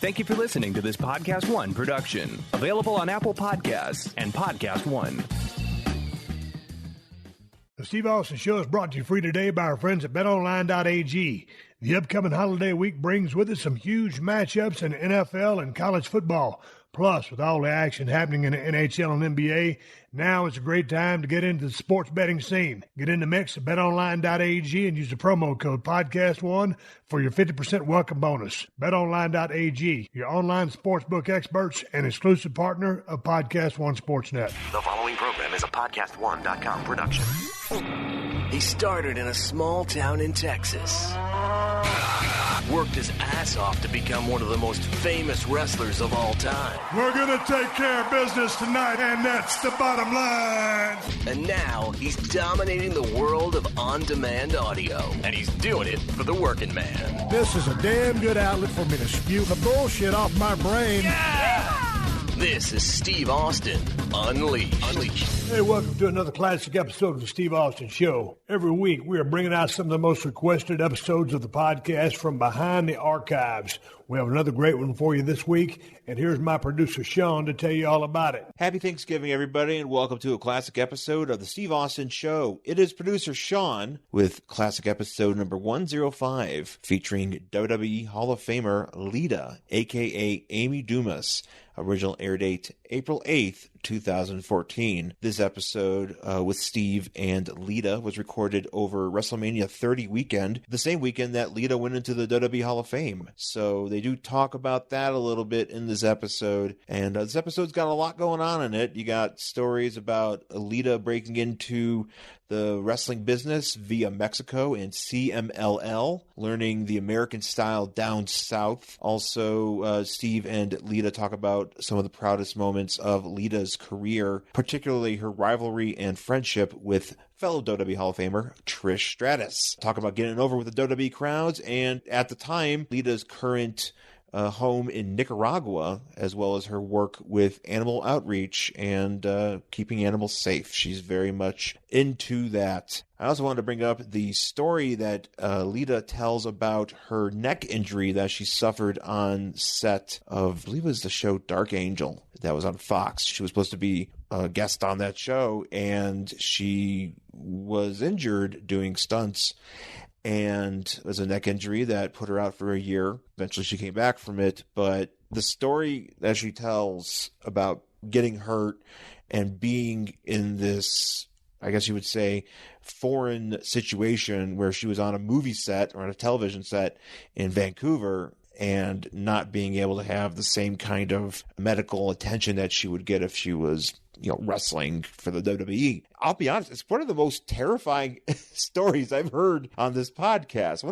Thank you for listening to this PodcastOne production. Available on Apple Podcasts and PodcastOne. The Steve Austin Show is brought to you free today by our friends at BetOnline.ag. The upcoming holiday week brings with it some huge matchups in NFL and college football. Plus, with all the action happening in the NHL and NBA, now is a great time to get into the sports betting scene. Get in the mix at BetOnline.ag and use the promo code PodcastOne for your 50% welcome bonus. BetOnline.ag, your online sportsbook experts and exclusive partner of PodcastOne Sportsnet. The following program is a PodcastOne.com production. He started in a small town in Texas. Worked his ass off to become one of the most famous wrestlers of all time. We're going to take care of business tonight, and that's the bottom line. And now he's dominating the world of on-demand audio. And he's doing it for the working man. This is a damn good outlet for me to spew the bullshit off my brain. Yeah! This is Steve Austin Unleashed. Hey, welcome to another classic episode of the Steve Austin Show. Every week, we are bringing out some of the most requested episodes of the podcast from behind the archives. We have another great one for you this week, and here's my producer, Sean, to tell you all about it. Happy Thanksgiving, everybody, and welcome to a classic episode of the Steve Austin Show. It is producer Sean with classic episode number 105, featuring WWE Hall of Famer Lita, a.k.a. Amy Dumas. Original air date April 8th, 2014. This episode with Steve and Lita was recorded over WrestleMania 30 weekend, the same weekend that Lita went into the WWE Hall of Fame. So they do talk about that a little bit in this episode. And this episode's got a lot going on in it. You got stories about Lita breaking into the wrestling business via Mexico and CMLL, learning the American style down south. Also, Steve and Lita talk about some of the proudest moments of Lita's career, particularly her rivalry and friendship with fellow WWE Hall of Famer Trish Stratus. Talk about getting over with the WWE crowds, and at the time, Lita's current home in Nicaragua, as well as her work with animal outreach and keeping animals safe. She's very much into that. I also wanted to bring up the story that Lita tells about her neck injury that she suffered on set of, I believe it was the show Dark Angel that was on Fox. She was supposed to be a guest on that show, and she was injured doing stunts. And it was a neck injury that put her out for a year. Eventually she came back from it. But the story that she tells about getting hurt and being in this, I guess you would say, foreign situation where she was on a movie set or on a television set in Vancouver and not being able to have the same kind of medical attention that she would get if she was, wrestling for the WWE. I'll be honest, it's one of the most terrifying stories I've heard on this podcast.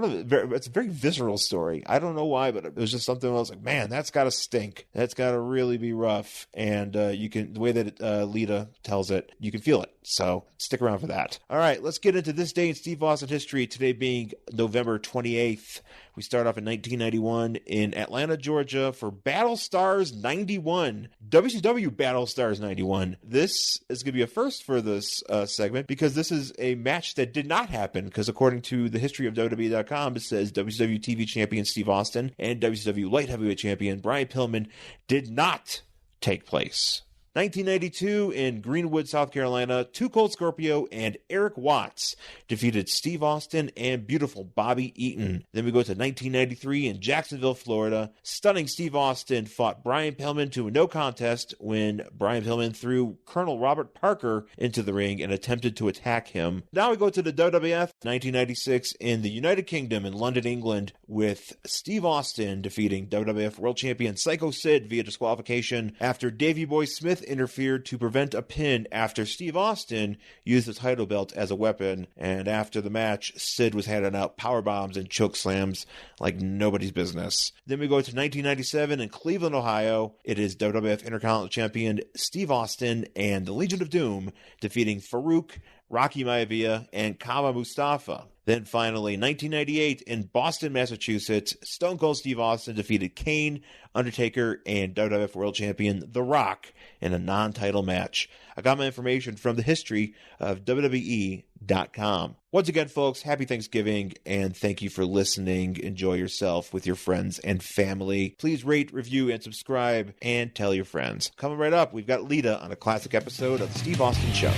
It's a very visceral story. I don't know why, but it was just something I was like, man, that's got to stink. That's got to really be rough. And the way that Lita tells it, you can feel it. So stick around for that. All right, let's get into this day in Steve Austin history, today being November 28th. We start off in 1991 in Atlanta, Georgia for Battle Stars 91. WCW Battle Stars 91. This is going to be a first for this segment because this is a match that did not happen, because according to the history of WWE.com, it says WCW TV champion Steve Austin and WCW light heavyweight champion Brian Pillman did not take place. 1992 in Greenwood, South Carolina, Too Cold Scorpio and Eric Watts defeated Steve Austin and beautiful Bobby Eaton. Then we go to 1993 in Jacksonville, Florida. Stunning Steve Austin fought Brian Pillman to a no contest when Brian Pillman threw Colonel Robert Parker into the ring and attempted to attack him. Now we go to the WWF, 1996 in the United Kingdom in London, England, with Steve Austin defeating WWF World Champion Psycho Sid via disqualification after Davey Boy Smith interfered to prevent a pin after Steve Austin used the title belt as a weapon. And after the match, Sid was handing out power bombs and choke slams like nobody's business. Then we go to 1997 in Cleveland, Ohio. It is WWF Intercontinental Champion Steve Austin and the Legion of Doom defeating Farouk, Rocky Maivia, and Kama Mustafa. Then finally, 1998 in Boston, Massachusetts, Stone Cold Steve Austin defeated Kane, Undertaker, and WWF World Champion The Rock in a non-title match. I got my information from the history of WWE.com. Once again, folks, happy Thanksgiving, and thank you for listening. Enjoy yourself with your friends and family. Please rate, review, and subscribe, and tell your friends. Coming right up, we've got Lita on a classic episode of The Steve Austin Show.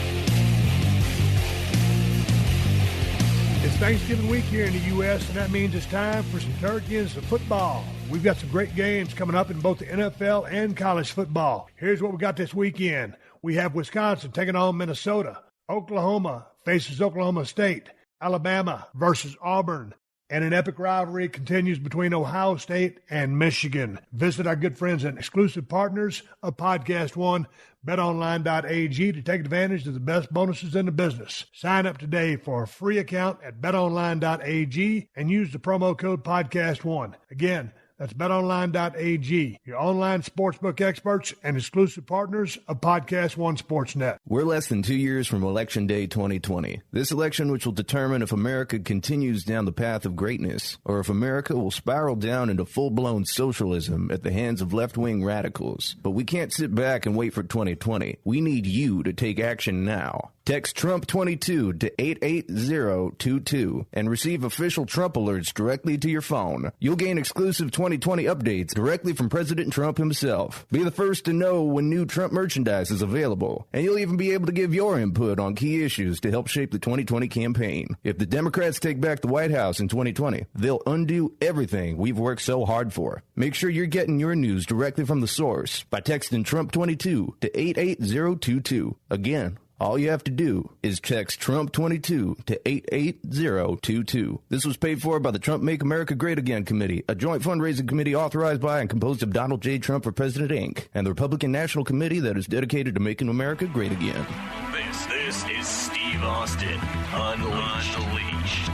It's Thanksgiving week here in the U.S., and that means it's time for some turkey and some football. We've got some great games coming up in both the NFL and college football. Here's what we got this weekend. We have Wisconsin taking on Minnesota. Oklahoma faces Oklahoma State. Alabama versus Auburn. And an epic rivalry continues between Ohio State and Michigan. Visit our good friends and exclusive partners of PodcastOne, betonline.ag, to take advantage of the best bonuses in the business. Sign up today for a free account at betonline.ag and use the promo code PodcastOne. Again, that's betonline.ag, your online sportsbook experts and exclusive partners of PodcastOne Sportsnet. We're less than 2 years from Election Day 2020. This election, which will determine if America continues down the path of greatness or if America will spiral down into full-blown socialism at the hands of left-wing radicals. But we can't sit back and wait for 2020. We need you to take action now. Text Trump22 to 88022 and receive official Trump alerts directly to your phone. You'll gain exclusive 2020 updates directly from President Trump himself. Be the first to know when new Trump merchandise is available, and you'll even be able to give your input on key issues to help shape the 2020 campaign. If the Democrats take back the White House in 2020, they'll undo everything we've worked so hard for. Make sure you're getting your news directly from the source by texting Trump22 to 88022. Again, all you have to do is text Trump22 to 88022. This was paid for by the Trump Make America Great Again Committee, a joint fundraising committee authorized by and composed of Donald J. Trump for President, Inc., and the Republican National Committee that is dedicated to making America great again. This is Steve Austin Unleashed.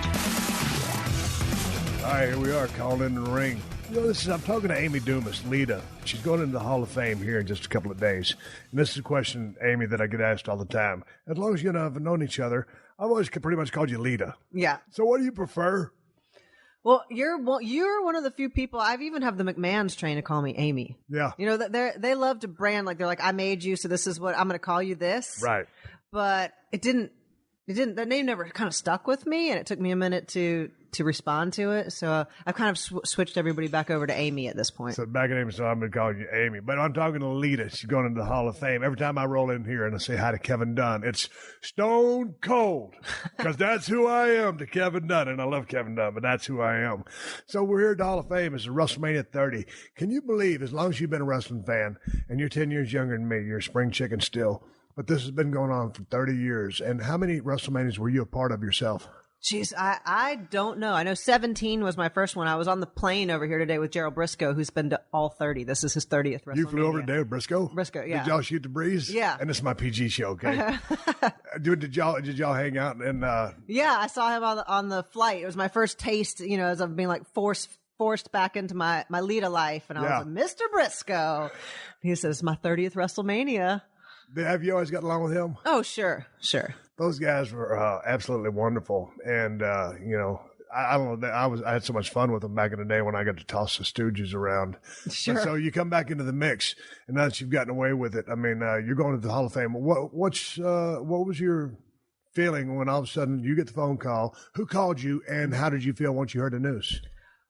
All right, here we are, calling in the ring. You know, I'm talking to Amy Dumas, Lita. She's going into the Hall of Fame here in just a couple of days. And this is a question, Amy, that I get asked all the time. As long as you and I have known each other, I've always pretty much called you Lita. Yeah. So what do you prefer? Well, you're one of the few people. I've even have the McMahons trained to call me Amy. Yeah. You know, they love to brand, like they're like, I made you, so this is what I'm going to call you this. Right. But it didn't, that name never kind of stuck with me, and it took me a minute to respond to it. So I've kind of switched everybody back over to Amy at this point. So back at Amy, so I'm going to call you Amy. But I'm talking to Lita. She's going into the Hall of Fame. Every time I roll in here and I say hi to Kevin Dunn, it's stone cold, because that's who I am to Kevin Dunn. And I love Kevin Dunn, but that's who I am. So we're here at the Hall of Fame. It's WrestleMania 30. Can you believe, as long as you've been a wrestling fan, and you're 10 years younger than me, you're a spring chicken still, but this has been going on for 30 years. And how many WrestleManias were you a part of yourself? Jeez, I don't know. I know 17 was my first one. I was on the plane over here today with Gerald Briscoe, who's been to all 30. This is his 30th WrestleMania. You flew over today with Briscoe? Briscoe, yeah. Did y'all shoot the breeze? Yeah. And this is my PG show, okay? Did y'all hang out and Yeah, I saw him on the flight. It was my first taste, you know, as I've been like forced back into my Lita life, and I was like, Mr. Briscoe. He says, my 30th WrestleMania. Have you always got along with him? Oh, sure. Those guys were absolutely wonderful, and you know, I don't know. I had so much fun with them back in the day when I got to toss the Stooges around. Sure. But so you come back into the mix, and now that you've gotten away with it, I mean, you're going to the Hall of Fame. What was your feeling when all of a sudden you get the phone call? Who called you, and how did you feel once you heard the news?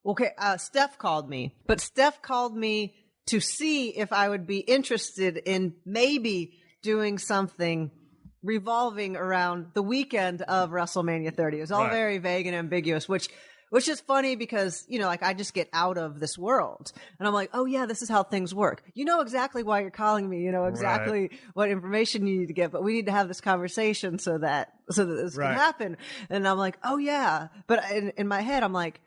Okay, Steph called me, but Steph called me to see if I would be interested in maybe doing something revolving around the weekend of WrestleMania 30. It was all very vague and ambiguous, which is funny because, you know, like I just get out of this world and I'm like, oh yeah, this is how things work. You know exactly why you're calling me. You know exactly what information you need to get, but we need to have this conversation so that this can happen. And I'm like, oh yeah. But in my head, I'm like,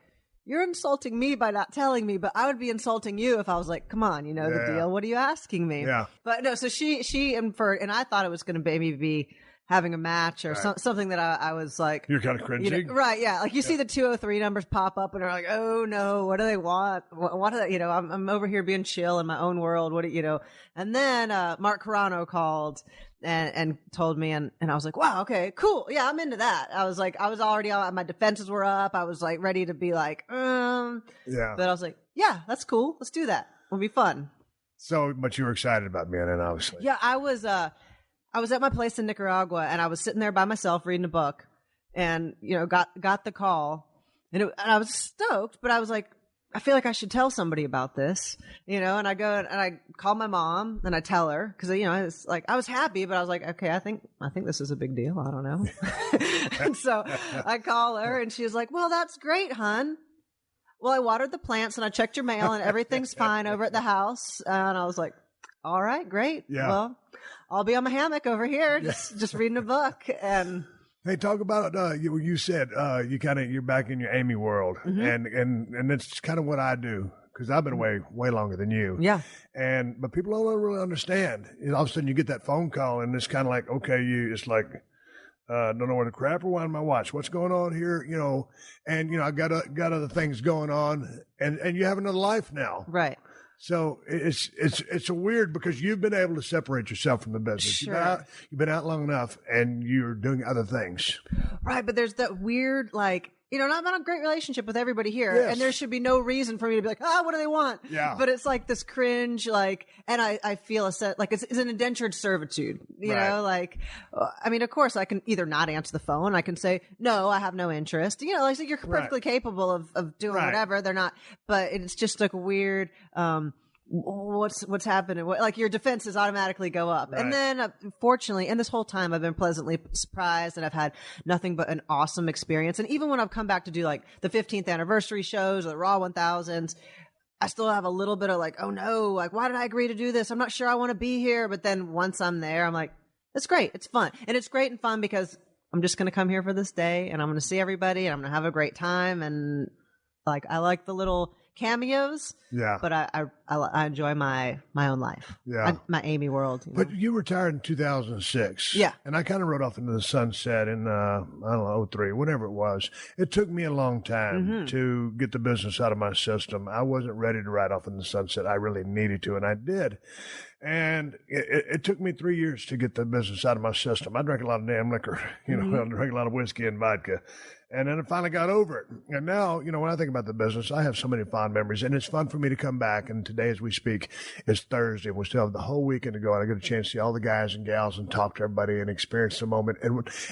you're insulting me by not telling me, but I would be insulting you if I was like, come on, you know the deal. What are you asking me? Yeah. But no, so she inferred, and I thought it was going to maybe be having a match or something that I was like, you're kind of cringing, right? Yeah, like you see the 203 numbers pop up and are like, oh no, what do they want? What do they? I'm over here being chill in my own world. What do you know? And then Mark Carano called and told me, and I was like, wow, okay, cool, yeah, I'm into that. I was already on, my defenses were up. I was like ready to be like, yeah. But I was like, yeah, that's cool. Let's do that. It'll be fun. So, but you were excited about being in, obviously. Yeah, I was at my place in Nicaragua, and I was sitting there by myself reading a book, and got the call, and I was stoked, but I was like, I feel like I should tell somebody about this, and I go and I call my mom and I tell her because it's like I was happy, but I was like, okay, I think this is a big deal. I don't know, and so I call her, and she was like, well, that's great, hon. Well, I watered the plants and I checked your mail and everything's fine over at the house, and I was like, all right, great. Yeah. Well, I'll be on my hammock over here, just reading a book. And hey, talk about you said you're back in your Amy world, and that's kind of what I do because I've been away way longer than you. Yeah. But people don't really understand. All of a sudden, you get that phone call, and it's kind of like, okay, it's like. Don't know where to crap or wind my watch. What's going on here? And I got other things going on, and you have another life now, right? So it's a weird because you've been able to separate yourself from the business. Sure. You've been out long enough, and you're doing other things, right? But there's that weird I'm not a great relationship with everybody here, and there should be no reason for me to be like, what do they want? Yeah. But it's like this cringe, and I feel a set, like it's an indentured servitude, you know, I mean, of course I can either not answer the phone. I can say, no, I have no interest. So you're perfectly capable of doing whatever. They're not, but it's just like weird, what's happening? Like your defenses automatically go up. Right. And then fortunately, and this whole time I've been pleasantly surprised and I've had nothing but an awesome experience. And even when I've come back to do like the 15th anniversary shows or the Raw 1000s, I still have a little bit of like, oh no, like why did I agree to do this? I'm not sure I want to be here. But then once I'm there, I'm like, it's great. It's fun. And it's great and fun because I'm just going to come here for this day and I'm going to see everybody and I'm going to have a great time. And I like the little cameos, but I enjoy my own life, my Amy world. But you retired in 2006, and I kind of rode off into the sunset in I don't know 03, whatever it was. It took me a long time to get the business out of my system. I wasn't ready to ride off in the sunset. I really needed to, and I did. And it took me 3 years to get the business out of my system. I drank a lot of damn liquor, I drank a lot of whiskey and vodka. And then I finally got over it. And now, when I think about the business, I have so many fond memories. And it's fun for me to come back. And today, as we speak, is Thursday. We still have the whole weekend to go. And I get a chance to see all the guys and gals and talk to everybody and experience the moment.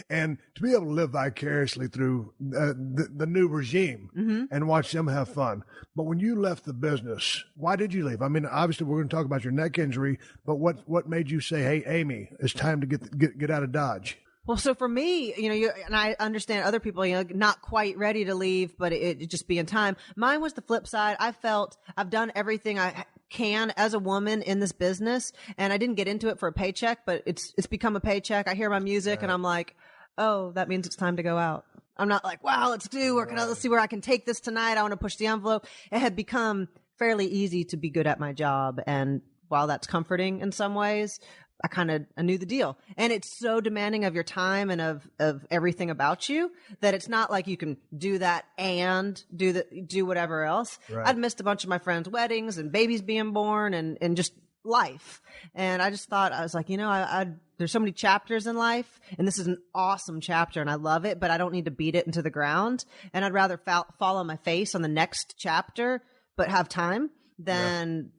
And to be able to live vicariously through the new regime and watch them have fun. But when you left the business, why did you leave? I mean, obviously, we're going to talk about your neck injury. But what made you say, hey, Amy, it's time to get out of Dodge? Well, so for me, and I understand other people, not quite ready to leave, but it just be in time. Mine was the flip side. I felt I've done everything I can as a woman in this business, and I didn't get into it for a paycheck, but it's become a paycheck. I hear my music, and I'm like, oh, that means it's time to go out. I'm not like, wow, let's see where I can take this tonight. I want to push the envelope. It had become fairly easy to be good at my job, and while that's comforting in some ways, I knew the deal. And it's so demanding of your time and of everything about you that it's not like you can do that and do whatever else. Right. I'd missed a bunch of my friends' weddings and babies being born and just life. And I just thought, I was like, there's so many chapters in life and this is an awesome chapter and I love it, but I don't need to beat it into the ground. And I'd rather fall on my face on the next chapter, but have time than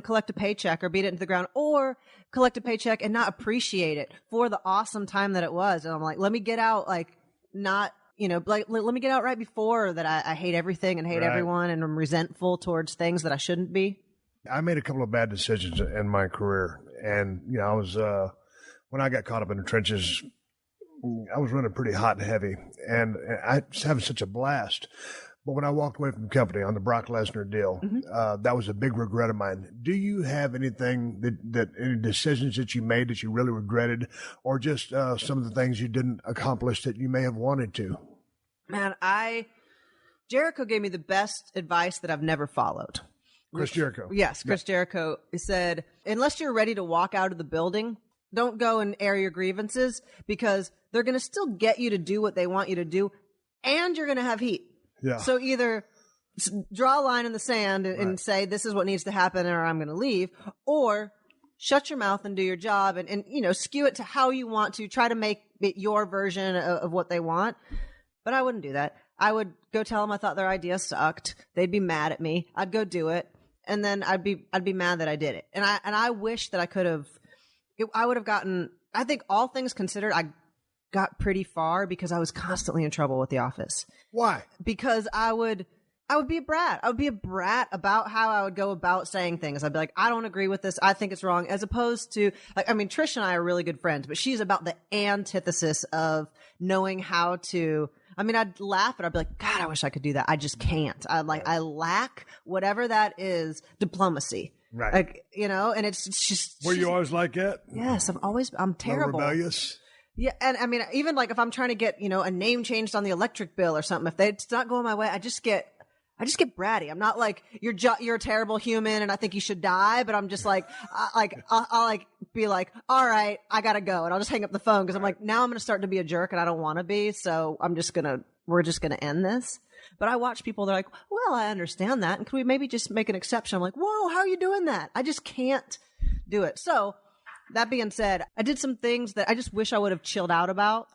collect a paycheck or beat it into the ground or collect a paycheck and not appreciate it for the awesome time that it was. And I'm like, let me get out, let me get out right before that I hate everything and hate everyone and I'm resentful towards things that I shouldn't be. I made a couple of bad decisions in my career. And, I was, when I got caught up in the trenches, I was running pretty hot and heavy and I was having such a blast. But when I walked away from the company on the Brock Lesnar deal, that was a big regret of mine. Do you have anything any decisions that you made that you really regretted or just some of the things you didn't accomplish that you may have wanted to? Man, Jericho gave me the best advice that I've never followed. Chris Jericho. Yes, Chris Jericho said, unless you're ready to walk out of the building, don't go and air your grievances, because they're going to still get you to do what they want you to do, and you're going to have heat. Yeah. So either draw a line in the sand and say, this is what needs to happen or I'm going to leave, or shut your mouth and do your job and skew it to how you want to, try to make it your version of what they want. But I wouldn't do that. I would go tell them I thought their idea sucked. They'd be mad at me. I'd go do it. And then I'd be mad that I did it. And I wish that I could have, I would have gotten, I think all things considered, I got pretty far because I was constantly in trouble with the office. Why? Because I would be a brat. I would be a brat about how I would go about saying things. I'd be like, I don't agree with this. I think it's wrong. As opposed to, Trish and I are really good friends, but she's about the antithesis of knowing how to, I'd laugh and I'd be like, God, I wish I could do that. I just can't. I lack whatever that is, diplomacy. Right. And it's just. Were you always like that? Yes, I'm terrible. Rebellious? Yeah. And even like if I'm trying to get, a name changed on the electric bill or something, if it's not going my way, I just get bratty. I'm not like, you're a terrible human and I think you should die, but I'm just like, I'll be like, all right, I gotta go. And I'll just hang up the phone because I'm like, now I'm going to start to be a jerk and I don't want to be. So we're just going to end this. But I watch people, they're like, well, I understand that. And can we maybe just make an exception? I'm like, whoa, how are you doing that? I just can't do it. So that being said, I did some things that I just wish I would have chilled out about.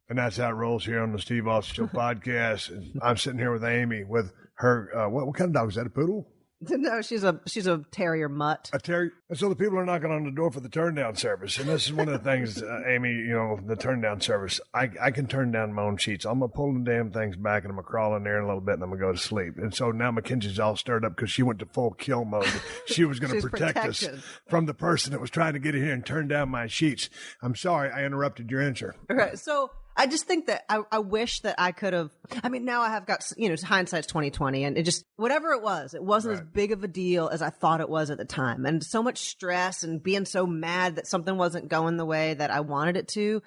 And that's how it rolls here on the Steve Austin Show podcast. And I'm sitting here with Amy with her, what kind of dog is that? A poodle? No, she's a terrier mutt. A terrier. And so the people are knocking on the door for the turn down service. And this is one of the things, Amy, the turn down service. I can turn down my own sheets. I'm going to pull the damn things back and I'm going to crawl in there in a little bit and I'm going to go to sleep. And so now Mackenzie's all stirred up because she went to full kill mode. She was going to protect us from the person that was trying to get in here and turn down my sheets. I'm sorry I interrupted your answer. Okay, so I just think that I wish that I could have. Now I have got, hindsight's 20/20, and it just, whatever it wasn't as big of a deal as I thought it was at the time, and so much stress and being so mad that something wasn't going the way that I wanted it to.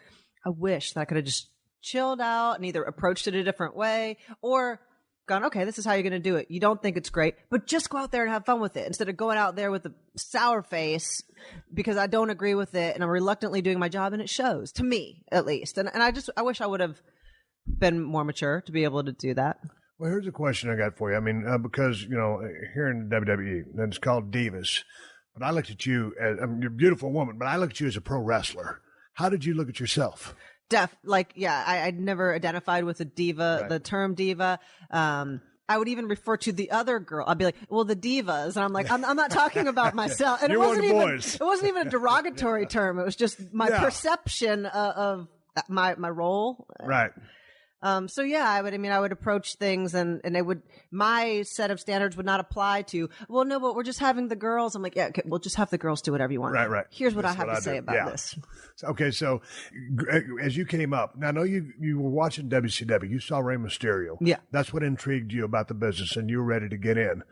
I wish that I could have just chilled out and either approached it a different way or gone, okay, this is how you're going to do it. You don't think it's great, but just go out there and have fun with it instead of going out there with a sour face because I don't agree with it and I'm reluctantly doing my job, and it shows, to me at least. And I wish I would have been more mature to be able to do that. Well, here's a question I got for you. Because, here in WWE, it's called Divas, but I looked at you as, you're a beautiful woman, but I looked at you as a pro wrestler. How did you look at yourself? I'd never identified with a diva, the term diva. I would even refer to the other girl. I'd be like, well, the divas. And I'm like, I'm not talking about myself. And it wasn't even a derogatory term. It was just my perception of my role. Right. I would approach things and my set of standards would not apply to, well, no, but we're just having the girls. I'm like, yeah, okay, we'll just have the girls do whatever you want. Right. Here's what I have to say about this. Okay. So as you came up, now I know you were watching WCW, you saw Rey Mysterio. Yeah. That's what intrigued you about the business and you were ready to get in.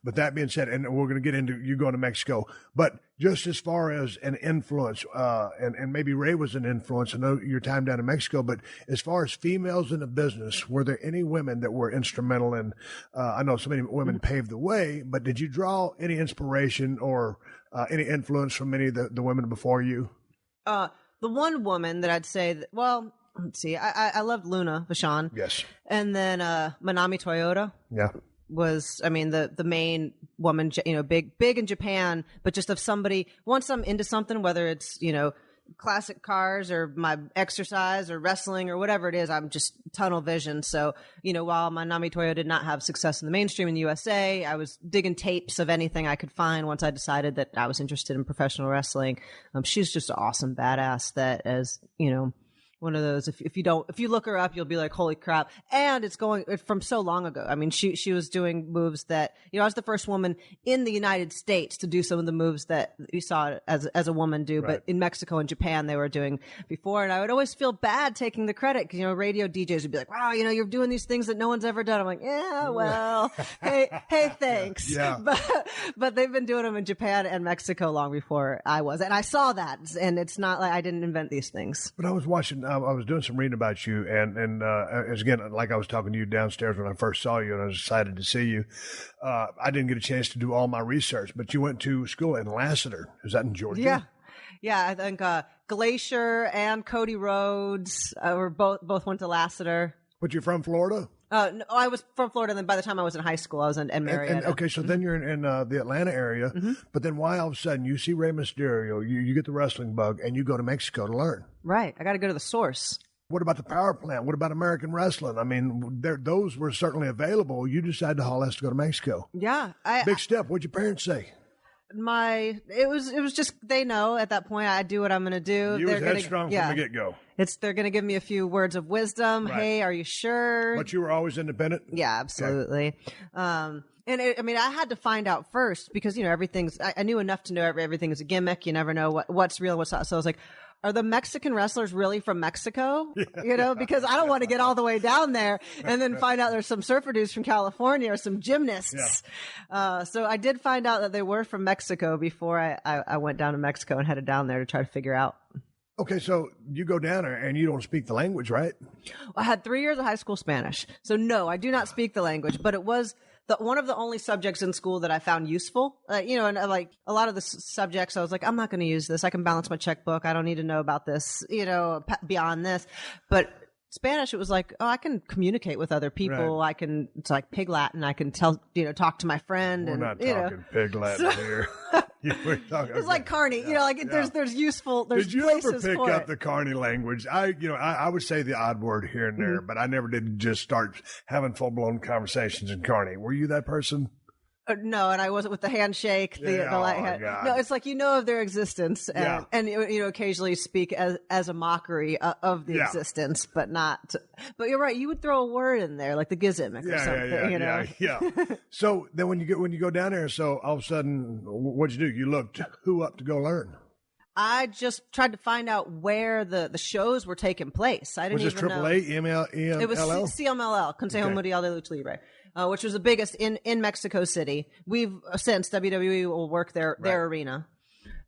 But that being said, and we're going to get into you going to Mexico, but just as far as an influence, and maybe Ray was an influence. I know your time down in Mexico, but as far as females in the business, were there any women that were instrumental in, I know so many women paved the way, but did you draw any inspiration or any influence from any of the women before you? The one woman that I'd say that, well, let's see, I loved Luna Vachon. Yes. And then Manami Toyota. Yeah. Was, the main woman, big in Japan, but just of somebody, once I'm into something, whether it's, classic cars or my exercise or wrestling or whatever it is, I'm just tunnel vision. So, while Manami Toyo did not have success in the mainstream in the USA, I was digging tapes of anything I could find once I decided that I was interested in professional wrestling. She's just an awesome badass that, as, one of those, if you look her up, you'll be like, holy crap. And it's going from so long ago. She was doing moves that, I was the first woman in the United States to do some of the moves that you saw as a woman do, but in Mexico and Japan, they were doing before. And I would always feel bad taking the credit because, radio DJs would be like, wow, you're doing these things that no one's ever done. I'm like, yeah, well, hey, thanks. Yeah. But they've been doing them in Japan and Mexico long before I was. And I saw that. And it's not like I didn't invent these things. But I was watching, I was doing some reading about you, and as again, like I was talking to you downstairs when I first saw you, and I was excited to see you. I didn't get a chance to do all my research, but you went to school in Lassiter. Is that in Georgia? Yeah. I think Glacier and Cody Rhodes were both went to Lassiter. But you're from Florida? No, I was from Florida, and then by the time I was in high school, I was in Marietta. Okay, so then you're in the Atlanta area, but then why all of a sudden you see Rey Mysterio, you get the wrestling bug, and you go to Mexico to learn? Right. I got to go to the source. What about the power plant? What about American wrestling? I mean, those were certainly available. You decided to haul ass to go to Mexico. Yeah. Big step. What'd your parents say? It was just, they know at that point I do what I'm going to do. You was headstrong from the get-go. They're going to give me a few words of wisdom. Right. Hey, are you sure? But you were always independent? Yeah, absolutely. Okay. I had to find out first because, I knew enough to know everything is a gimmick. You never know what's real, what's not. So I was like, are the Mexican wrestlers really from Mexico? Because I don't want to get all the way down there and then find out there's some surfer dudes from California or some gymnasts. Yeah. So I did find out that they were from Mexico before I went down to Mexico and headed down there to try to figure out. Okay, so you go down there and you don't speak the language, right? I had 3 years of high school Spanish. So no, I do not speak the language, but it was one of the only subjects in school that I found useful, and like a lot of the subjects, I was like, I'm not going to use this. I can balance my checkbook. I don't need to know about this, beyond this. But Spanish, it was like, oh, I can communicate with other people. Right. It's like Pig Latin. I can talk to my friend. We're not talking Pig Latin here. It's like Carney, there's useful. Did you ever pick up the Carney language? I would say the odd word here and there, but I never did just start having full blown conversations in Carney. Were you that person? No, and I wasn't with the handshake, the light hand. God. No, it's like of their existence, and occasionally speak as a mockery of the existence, but not. But you're right. You would throw a word in there, like the gizmic or something. Yeah. So then when you go down there, so all of a sudden, what'd you do? You looked who up to go learn? I just tried to find out where the shows were taking place. I didn't even know. Was this AAA, EMLL? It was CMLL, Consejo Mundial de Lucha Libre. Which was the biggest in Mexico City. We've since WWE will work their arena.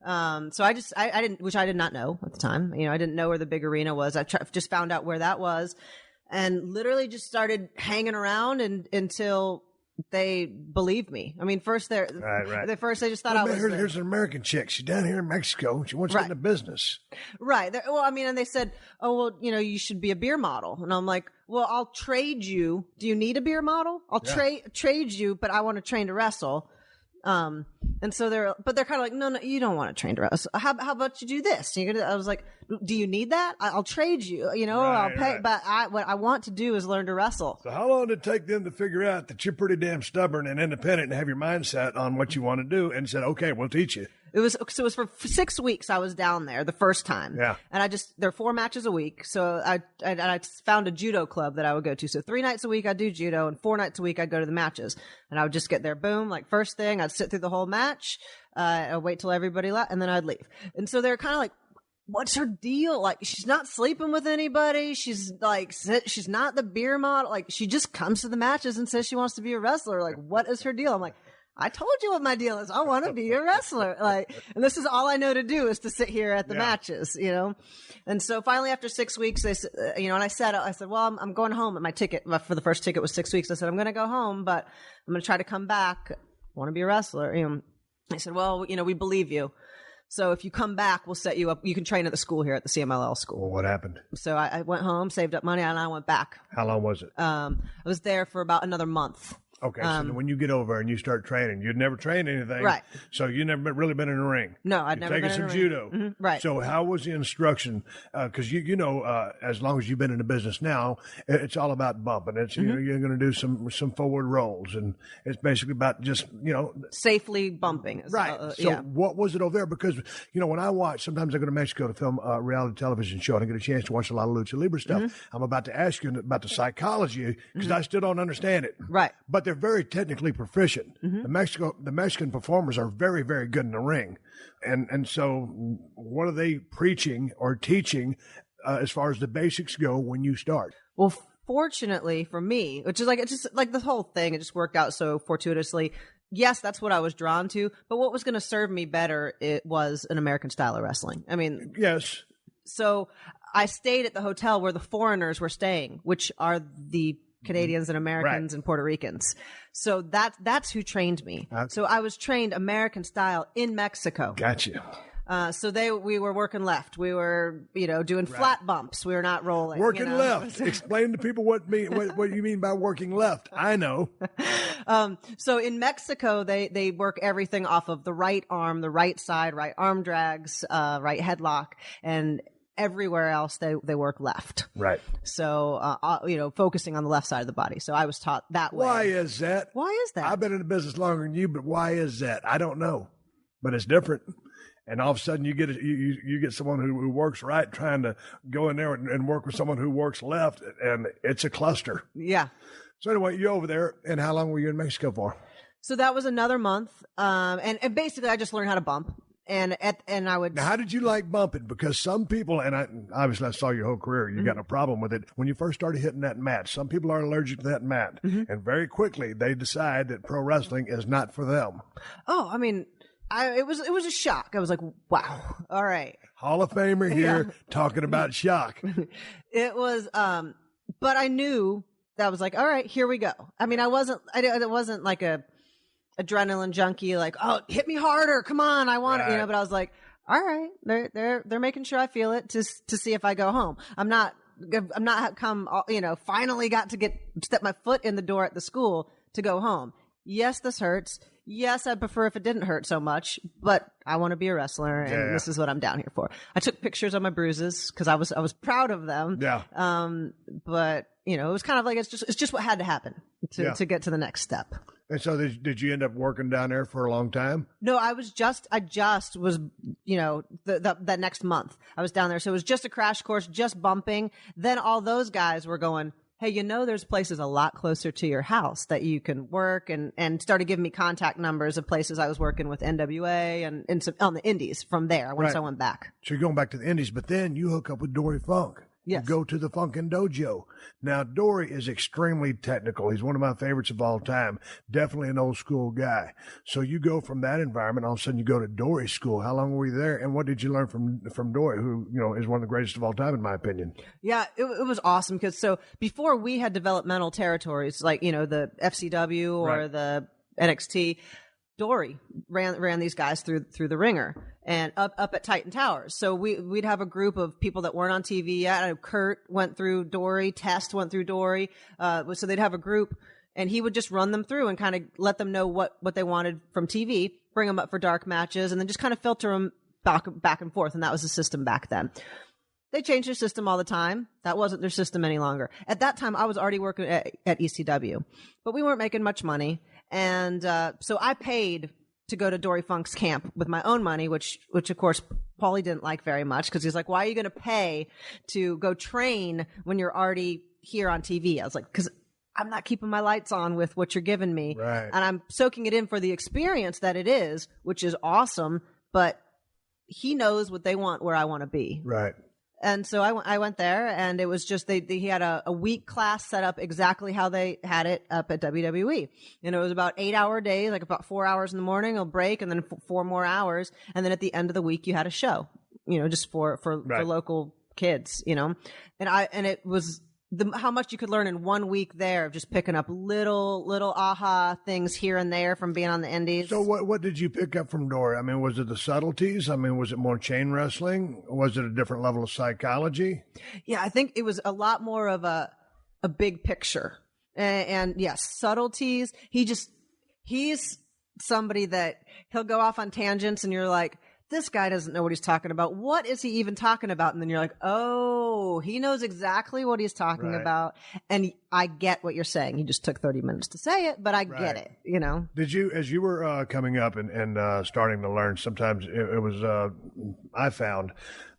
So I didn't, which I did not know at the time. I didn't know where the big arena was. I just found out where that was, and literally just started hanging around until they believed me. I mean, first they just thought I was. Here's an American chick. She's down here in Mexico. She wants to get into business. Right. And they said, oh, well, you should be a beer model. And I'm like, well, I'll trade you. Do you need a beer model? I'll trade you, but I want to train to wrestle. And so they're kind of like, no, you don't want to train to wrestle. How about you do this? I was like, do you need that? I'll trade you, I'll pay, but what I want to do is learn to wrestle. So how long did it take them to figure out that you're pretty damn stubborn and independent and have your mindset on what you want to do and said, okay, we'll teach you? It was for 6 weeks I was down there the first time. Yeah. And there are 4 matches a week. So I found a judo club that I would go to. So 3 nights a week I'd do judo and 4 nights a week I'd go to the matches. And I would just get there, boom, like first thing, I'd sit through the whole match. I'd wait till everybody left and then I'd leave. And so they're kind of like, what's her deal? Like, she's not sleeping with anybody. She's not the beer model. Like, she just comes to the matches and says she wants to be a wrestler. Like, what is her deal? I'm like, I told you what my deal is. I want to be a wrestler. And this is all I know to do is to sit here at the matches, And so finally after 6 weeks, they said, and I said, well, I'm going home. And my ticket for the first ticket was 6 weeks. I said, I'm going to go home, but I'm going to try to come back. I want to be a wrestler. They said, well, we believe you. So if you come back, we'll set you up. You can train at the school here at the CMLL school. Well, what happened? So I went home, saved up money, and I went back. How long was it? I was there for about another month. Okay, so when you get over and you start training, you'd never trained anything. Right. So you never really been in a ring. No, I'd never been in a ring. Taking some judo. Mm-hmm. Right. So how was the instruction? Because as long as you've been in the business now, it's all about bumping. It's you're going to do some forward rolls, and it's basically about just safely bumping. Right. So what was it over there? Because when I watch, sometimes I go to Mexico to film a reality television show, and I get a chance to watch a lot of Lucha Libre stuff. Mm-hmm. I'm about to ask you about the psychology because I still don't understand it. Right. But they're very technically proficient. Mm-hmm. The Mexican performers are very, very good in the ring. And so what are they preaching or teaching as far as the basics go when you start? Well, fortunately for me, which is it's just like the whole thing, it just worked out so fortuitously. Yes, that's what I was drawn to. But what was going to serve me better, it was an American style of wrestling. I mean, yes. So I stayed at the hotel where the foreigners were staying, which are the Canadians and Americans and Puerto Ricans. So that's who trained me. Okay. So I was trained American style in Mexico. Gotcha. So we were working left. We were, doing flat bumps. We were not rolling. Working left. Explain to people what you mean by working left. I know. So in Mexico, they work everything off of the right arm, the right side, right arm drags, right headlock, and everywhere else they work left. Right. So, focusing on the left side of the body. So I was taught that way. Why is that? I've been in the business longer than you, but why is that? I don't know, but it's different. And all of a sudden you get someone who works right trying to go in there and work with someone who works left, and it's a cluster. Yeah. So anyway, you're over there, and how long were you in Mexico for? So that was another month. And basically I just learned how to bump. And I would. Now, how did you like bumping? Because some people, and I saw your whole career, you got no problem with it. When you first started hitting that mat, some people are allergic to that mat, and very quickly they decide that pro wrestling is not for them. Oh, I mean, it was a shock. I was like, wow, all right, Hall of Famer here talking about shock. It was, but I knew that I was like, all right, here we go. I mean, it wasn't like a adrenaline junkie, like, oh, hit me harder, come on, I want it, but I was like, all right, they're making sure I feel it to see if I go home. I'm not finally got to step my foot in the door at the school to go home. Yes, this hurts. Yes, I'd prefer if it didn't hurt so much, but I want to be a wrestler, and this is what I'm down here for. I took pictures of my bruises because I was proud of them. Yeah. But it was kind of like it's just what had to happen to get to the next step. And so did you end up working down there for a long time? No, I just was, the next month I was down there. So it was just a crash course, just bumping. Then all those guys were going, hey, there's places a lot closer to your house that you can work, and started giving me contact numbers of places I was working with NWA and some on the indies from there once I went back. So you're going back to the indies, but then you hook up with Dory Funk. Yes. Go to the Funkin' Dojo. Now, Dory is extremely technical. He's one of my favorites of all time. Definitely an old school guy. So you go from that environment, all of a sudden you go to Dory's school. How long were you there? And what did you learn from Dory, who, is one of the greatest of all time, in my opinion? Yeah, it was awesome because before we had developmental territories like, the FCW or the NXT, Dory ran these guys through the ringer and up at Titan Towers. So we'd have a group of people that weren't on TV yet. Kurt went through Dory, Test went through Dory. So they'd have a group, and he would just run them through and kind of let them know what they wanted from TV, bring them up for dark matches, and then just kind of filter them back and forth. And that was the system back then. They changed their system all the time. That wasn't their system any longer. At that time, I was already working at ECW, but we weren't making much money. And so I paid to go to Dory Funk's camp with my own money, which of course Paulie didn't like very much because he's like, why are you going to pay to go train when you're already here on TV? I was like, because I'm not keeping my lights on with what you're giving me. Right. And I'm soaking it in for the experience that it is, which is awesome. But he knows what they want where I want to be. Right. And so I went there, and it was just he had a week class set up exactly how they had it up at WWE. And it was about 8-hour days, like about 4 hours in the morning, a break, and then 4 more hours. And then at the end of the week, you had a show, just for local kids, And it was how much you could learn in 1 week there of just picking up little aha things here and there from being on the indies. So what did you pick up from Dory? I mean, was it the subtleties? I mean, was it more chain wrestling? Was it a different level of psychology? Yeah, I think it was a lot more of a big picture. And yes, subtleties. He's somebody that he'll go off on tangents, and you're like, this guy doesn't know what he's talking about. What is he even talking about? And then you're like, oh, he knows exactly what he's talking about. And I get what you're saying. He just took 30 minutes to say it, but I get it, Did you, as you were coming up and starting to learn, sometimes it was, I found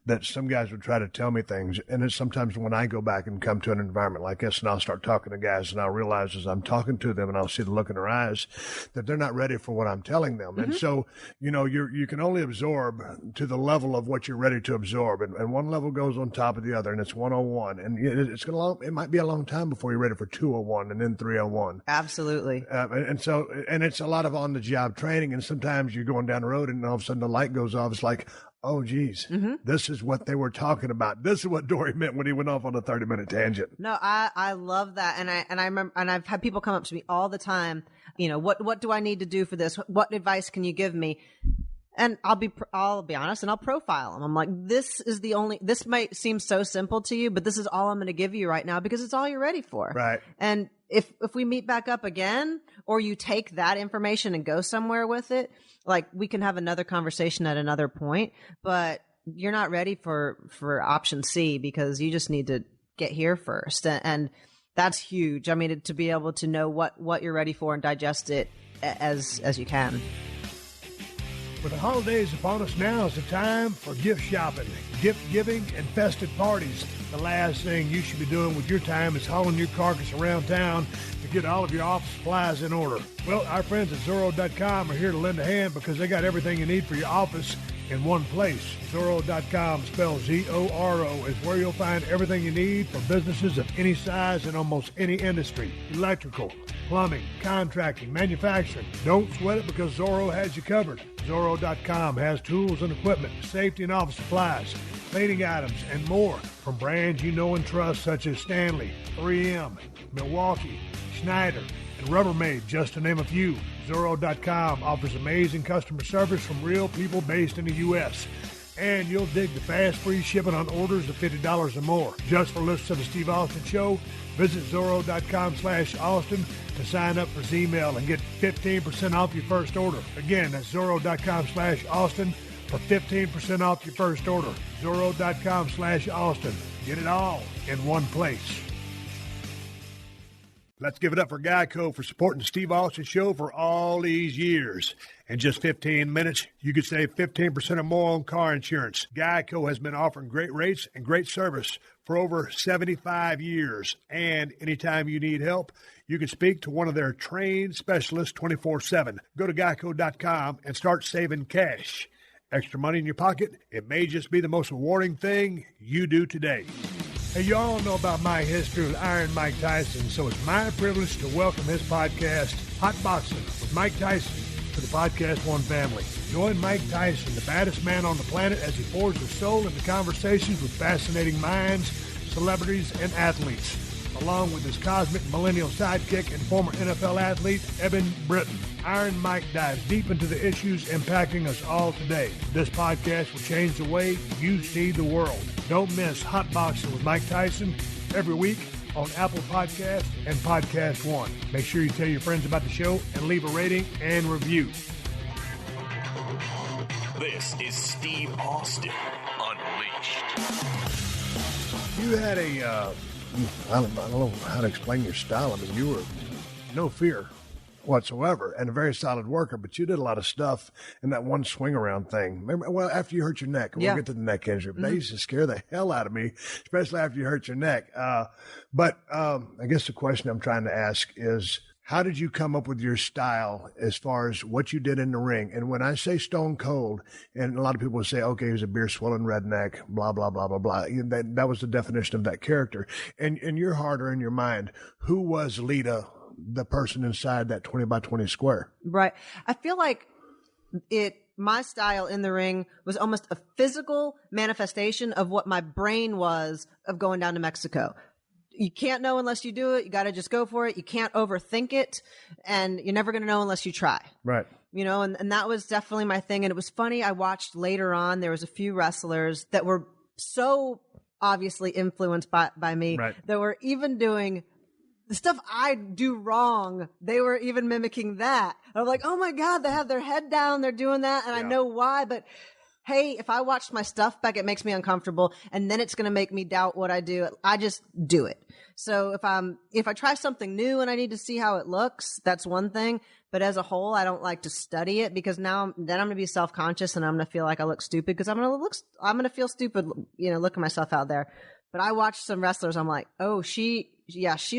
that some guys would try to tell me things, and it's sometimes when I go back and come to an environment like this, and I'll start talking to guys, and I'll realize as I'm talking to them, and I'll see the look in their eyes that they're not ready for what I'm telling them. And so, you can only absorb to the level of what you're ready to absorb, and one level goes on top of the other, and it's 101, and it might be a long time before you're ready for 201 and then 301. Absolutely. And it's a lot of on the job training, and sometimes you're going down the road, and all of a sudden the light goes off. It's like, oh, geez, this is what they were talking about. This is what Dory meant when he went off on a 30-minute tangent. No, I love that. And I remember, and I've had people come up to me all the time, what do I need to do for this? What advice can you give me? And I'll be honest, and I'll profile them. I'm like, this might seem so simple to you, but this is all I'm going to give you right now because it's all you're ready for. Right. And if we meet back up again, or you take that information and go somewhere with it, like we can have another conversation at another point, but you're not ready for option C because you just need to get here first. And that's huge. I mean, to be able to know what you're ready for and digest it as you can. With the holidays upon us, now is the time for gift shopping, gift giving, and festive parties. The last thing you should be doing with your time is hauling your carcass around town to get all of your office supplies in order. Well, our friends at Zorro.com are here to lend a hand because they got everything you need for your office in one place. Zorro.com, spelled Z-O-R-O, is where you'll find everything you need for businesses of any size in almost any industry. Electrical, plumbing, contracting, manufacturing. Don't sweat it because Zorro has you covered. Zorro.com has tools and equipment, safety and office supplies, cleaning items, and more from brands you know and trust such as Stanley, 3M, Milwaukee, Schneider, and Rubbermaid, just to name a few. Zorro.com offers amazing customer service from real people based in the U.S. And you'll dig the fast free shipping on orders of $50 or more. Just for listeners of the Steve Austin Show, visit Zorro.com/Austin to sign up for Z-Mail and get 15% off your first order. Again, that's Zorro.com/Austin for 15% off your first order. Zorro.com/Austin. Get it all in one place. Let's give it up for Geico for supporting the Steve Austin Show for all these years. In just 15 minutes, you could save 15% or more on car insurance. Geico has been offering great rates and great service for over 75 years. And anytime you need help, you can speak to one of their trained specialists 24/7. Go to Geico.com and start saving cash. Extra money in your pocket? It may just be the most rewarding thing you do today. Hey, you all know about my history with Iron Mike Tyson, so it's my privilege to welcome his podcast, Hot Boxing with Mike Tyson, to the PodcastOne family. Join Mike Tyson, the baddest man on the planet, as he pours his soul into conversations with fascinating minds, celebrities, and athletes, along with his cosmic millennial sidekick and former NFL athlete, Eben Britton. Iron Mike dives deep into the issues impacting us all today. This podcast will change the way you see the world. Don't miss Hot Boxing with Mike Tyson every week on Apple Podcasts and PodcastOne. Make sure you tell your friends about the show and leave a rating and review. This is Steve Austin Unleashed. You had I don't know how to explain your style. I mean, you were no fear whatsoever and a very solid worker, but you did a lot of stuff in that one swing around thing. Remember, well, after you hurt your neck, we'll get to the neck injury, but that used to scare the hell out of me, especially after you hurt your neck. But I guess the question I'm trying to ask is, how did you come up with your style as far as what you did in the ring? And when I say stone cold, and a lot of people will say, okay, he was a beer swilling redneck, blah, blah, blah, blah, blah. That was the definition of that character. And in your heart or in your mind, who was Lita, the person inside that 20 by 20 square? Right. I feel like my style in the ring was almost a physical manifestation of what my brain was of going down to Mexico. You can't know unless you do it. You got to just go for it. You can't overthink it, and you're never going to know unless you try. Right. You know, and that was definitely my thing. And it was funny. I watched later on, there was a few wrestlers that were so obviously influenced by me, right, that were even doing the stuff I do wrong. They were even mimicking that. I'm like, oh my God, they have their head down. They're doing that. And I know why, but hey, if I watch my stuff back, it makes me uncomfortable, and then it's going to make me doubt what I do. I just do it. So if I try something new and I need to see how it looks, that's one thing. But as a whole, I don't like to study it, because then I'm going to be self-conscious and I'm going to feel like I look stupid, because I'm going to feel stupid, you know, looking myself out there. But I watched some wrestlers. I'm like, oh, she's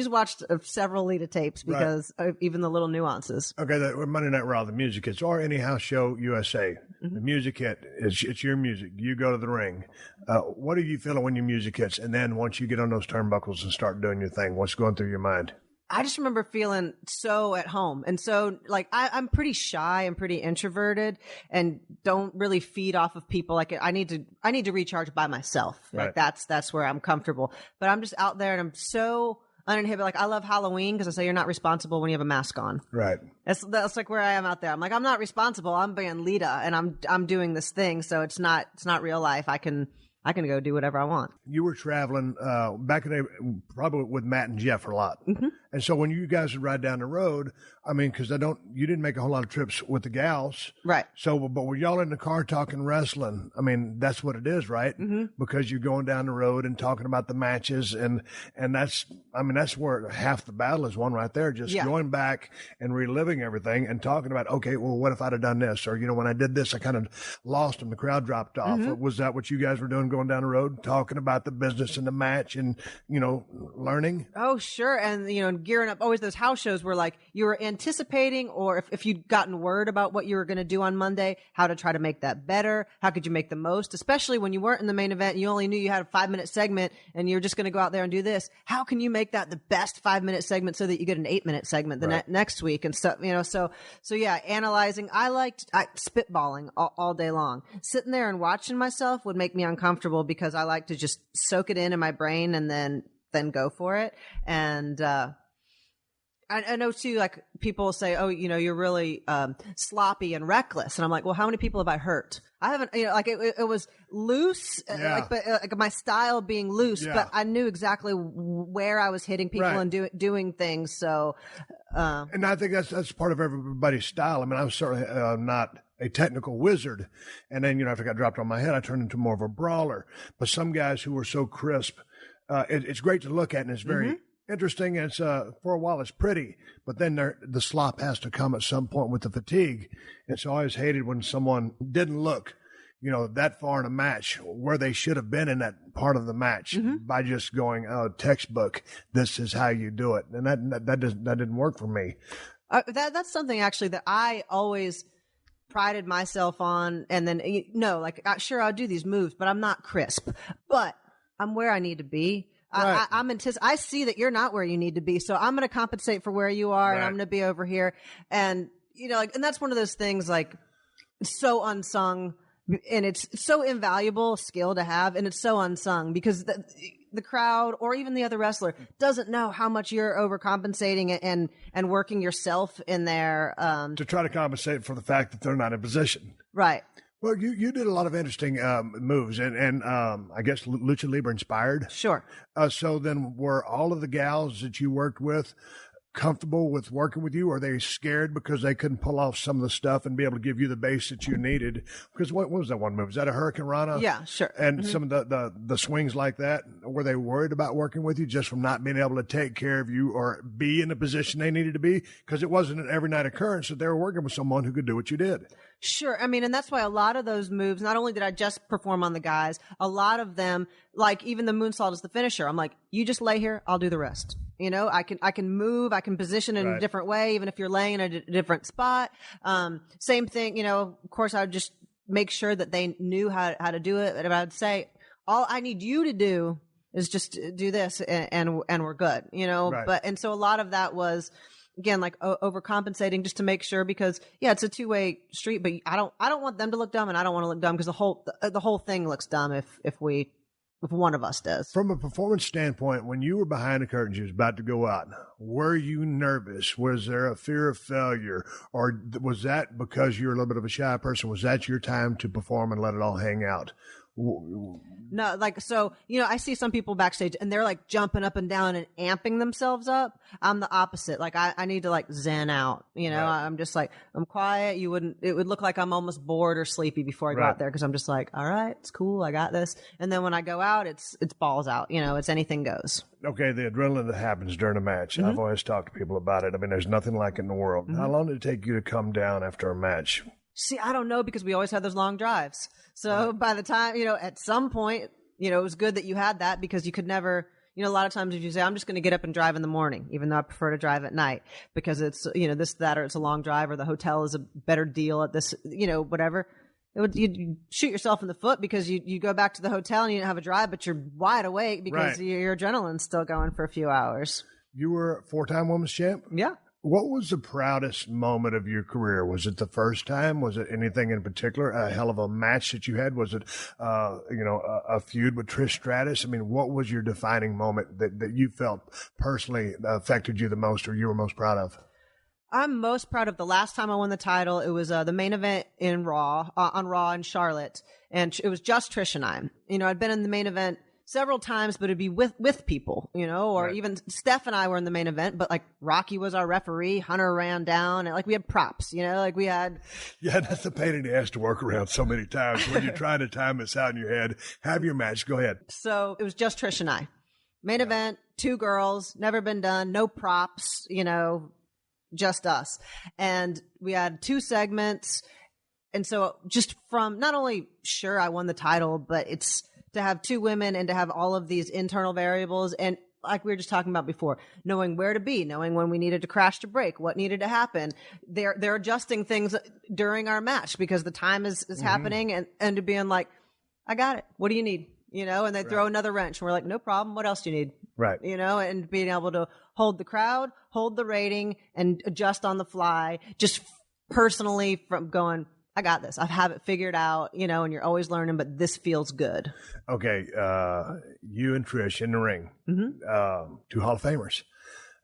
watched several Lita tapes because of even the little nuances. Okay, the Monday Night Raw, the music hits, or any house show USA, the music hit, it's your music. You go to the ring. What are you feeling when your music hits? And then once you get on those turnbuckles and start doing your thing, what's going through your mind? I just remember feeling so at home. And so, like, I'm pretty shy and pretty introverted and don't really feed off of people. Like, I need to recharge by myself. Right. Like, that's where I'm comfortable. But I'm just out there and I'm so uninhibited. Like, I love Halloween because I say you're not responsible when you have a mask on. Right. That's like where I am out there. I'm like, I'm not responsible. I'm being Lita, and I'm doing this thing, so it's not real life. I can go do whatever I want. You were traveling back in the day, probably with Matt and Jeff a lot. Mm-hmm. And so when you guys would ride down the road, I mean, because you didn't make a whole lot of trips with the gals. Right. So, but were y'all in the car talking wrestling? I mean, that's what it is, right? Mm-hmm. Because you're going down the road and talking about the matches. And that's where half the battle is won right there. Just going back and reliving everything and talking about, okay, well, what if I'd have done this? Or, when I did this, I kind of lost them. The crowd dropped off. Mm-hmm. Was that what you guys were doing going down the road, talking about the business and the match and, learning? Oh, sure. And, gearing up, always those house shows where like you were anticipating, or if you'd gotten word about what you were going to do on Monday, how to try to make that better. How could you make the most, especially when you weren't in the main event and you only knew you had a 5-minute segment and you're just going to go out there and do this. How can you make that the best 5-minute segment so that you get an 8-minute segment the next week and stuff, so yeah, analyzing. I liked spitballing all day long. Sitting there and watching myself would make me uncomfortable because I like to just soak it in my brain and then go for it. And, I know too, like people say, oh, you're really sloppy and reckless. And I'm like, well, how many people have I hurt? I haven't, like it was loose, like my style being loose, but I knew exactly where I was hitting people and doing things. So, and I think that's part of everybody's style. I mean, I'm certainly not a technical wizard. And then, if I got dropped on my head, I turned into more of a brawler. But some guys who were so crisp, it's great to look at, and it's very interesting. And it's for a while it's pretty, but then the slop has to come at some point with the fatigue. It's always hated when someone didn't look, that far in a match where they should have been in that part of the match by just going, oh, textbook, this is how you do it. And that didn't work for me. That's something actually that I always prided myself on. And then, sure, I'll do these moves, but I'm not crisp, but I'm where I need to be. Right. I see that you're not where you need to be, so I'm going to compensate for where you are, and I'm going to be over here. And and that's one of those things like so unsung, and it's so invaluable skill to have, and it's so unsung because the crowd or even the other wrestler doesn't know how much you're overcompensating and working yourself in there to try to compensate for the fact that they're not in position. Right. Well, you did a lot of interesting moves, and I guess Lucha Libre inspired. Sure. So then were all of the gals that you worked with comfortable with working with you? Or are they scared because they couldn't pull off some of the stuff and be able to give you the base that you needed? Because what was that one move? Was that a Hurricane Rana? Yeah, sure. And some of the swings like that, were they worried about working with you just from not being able to take care of you or be in the position they needed to be? Because it wasn't an every night occurrence that they were working with someone who could do what you did. Sure. I mean, and that's why a lot of those moves, not only did I just perform on the guys, a lot of them, like even the moonsault is the finisher. I'm like, you just lay here, I'll do the rest. I can move, I can position in a different way, even if you're laying in a different spot. Same thing, of course, I would just make sure that they knew how to do it. And I'd say, all I need you to do is just do this and we're good, Right. But, and so a lot of that was, again, like overcompensating just to make sure, because it's a two-way street, but I don't want them to look dumb, and I don't want to look dumb because the whole thing looks dumb if one of us does. From a performance standpoint, when you were behind the curtains, you was about to go out, were you nervous? Was there a fear of failure? Or was that because you're a little bit of a shy person? Was that your time to perform and let it all hang out? No, like, so, I see some people backstage and they're like jumping up and down and amping themselves up. I'm the opposite. Like, I need to like zen out, Right. I'm just like, I'm quiet. It would look like I'm almost bored or sleepy before I go out there. Cause I'm just like, all right, it's cool. I got this. And then when I go out, it's balls out, it's anything goes. Okay. The adrenaline that happens during a match. I've always talked to people about it. I mean, there's nothing like it in the world. How long did it take you to come down after a match? See, I don't know, because we always had those long drives. So by the time, at some point, it was good that you had that, because you could never, a lot of times if you say, I'm just going to get up and drive in the morning, even though I prefer to drive at night because it's, this, that, or it's a long drive, or the hotel is a better deal at this, whatever. You'd shoot yourself in the foot because you go back to the hotel and you didn't have a drive, but you're wide awake because your adrenaline's still going for a few hours. You were a 4-time women's champ? Yeah. What was the proudest moment of your career? Was it the first time? Was it anything in particular? A hell of a match that you had? Was it, a feud with Trish Stratus? I mean, what was your defining moment that you felt personally affected you the most, or you were most proud of? I'm most proud of the last time I won the title. It was the main event in Raw, on Raw in Charlotte. And it was just Trish and I. I'd been in the main event several times, but it'd be with people, or right. Even Steph and I were in the main event, but like Rocky was our referee, Hunter ran down, and like we had props, like we had. Yeah, that's a pain in the ass to work around so many times when you're trying to time this out in your head. Have your match. Go ahead. So it was just Trish and I. Main event, 2 girls, never been done, no props, just us. And we had 2 segments. And so just from not only sure I won the title, but it's to have 2 women and to have all of these internal variables. And like we were just talking about before, knowing where to be, knowing when we needed to crash to break, what needed to happen. They're adjusting things during our match because the time is happening and to being like, I got it. What do you need? And they throw another wrench and we're like, no problem. What else do you need? Right. And being able to hold the crowd, hold the rating and adjust on the fly, just personally from going, I got this. I have it figured out, and you're always learning, but this feels good. Okay. You and Trish in the ring, 2 Hall of Famers.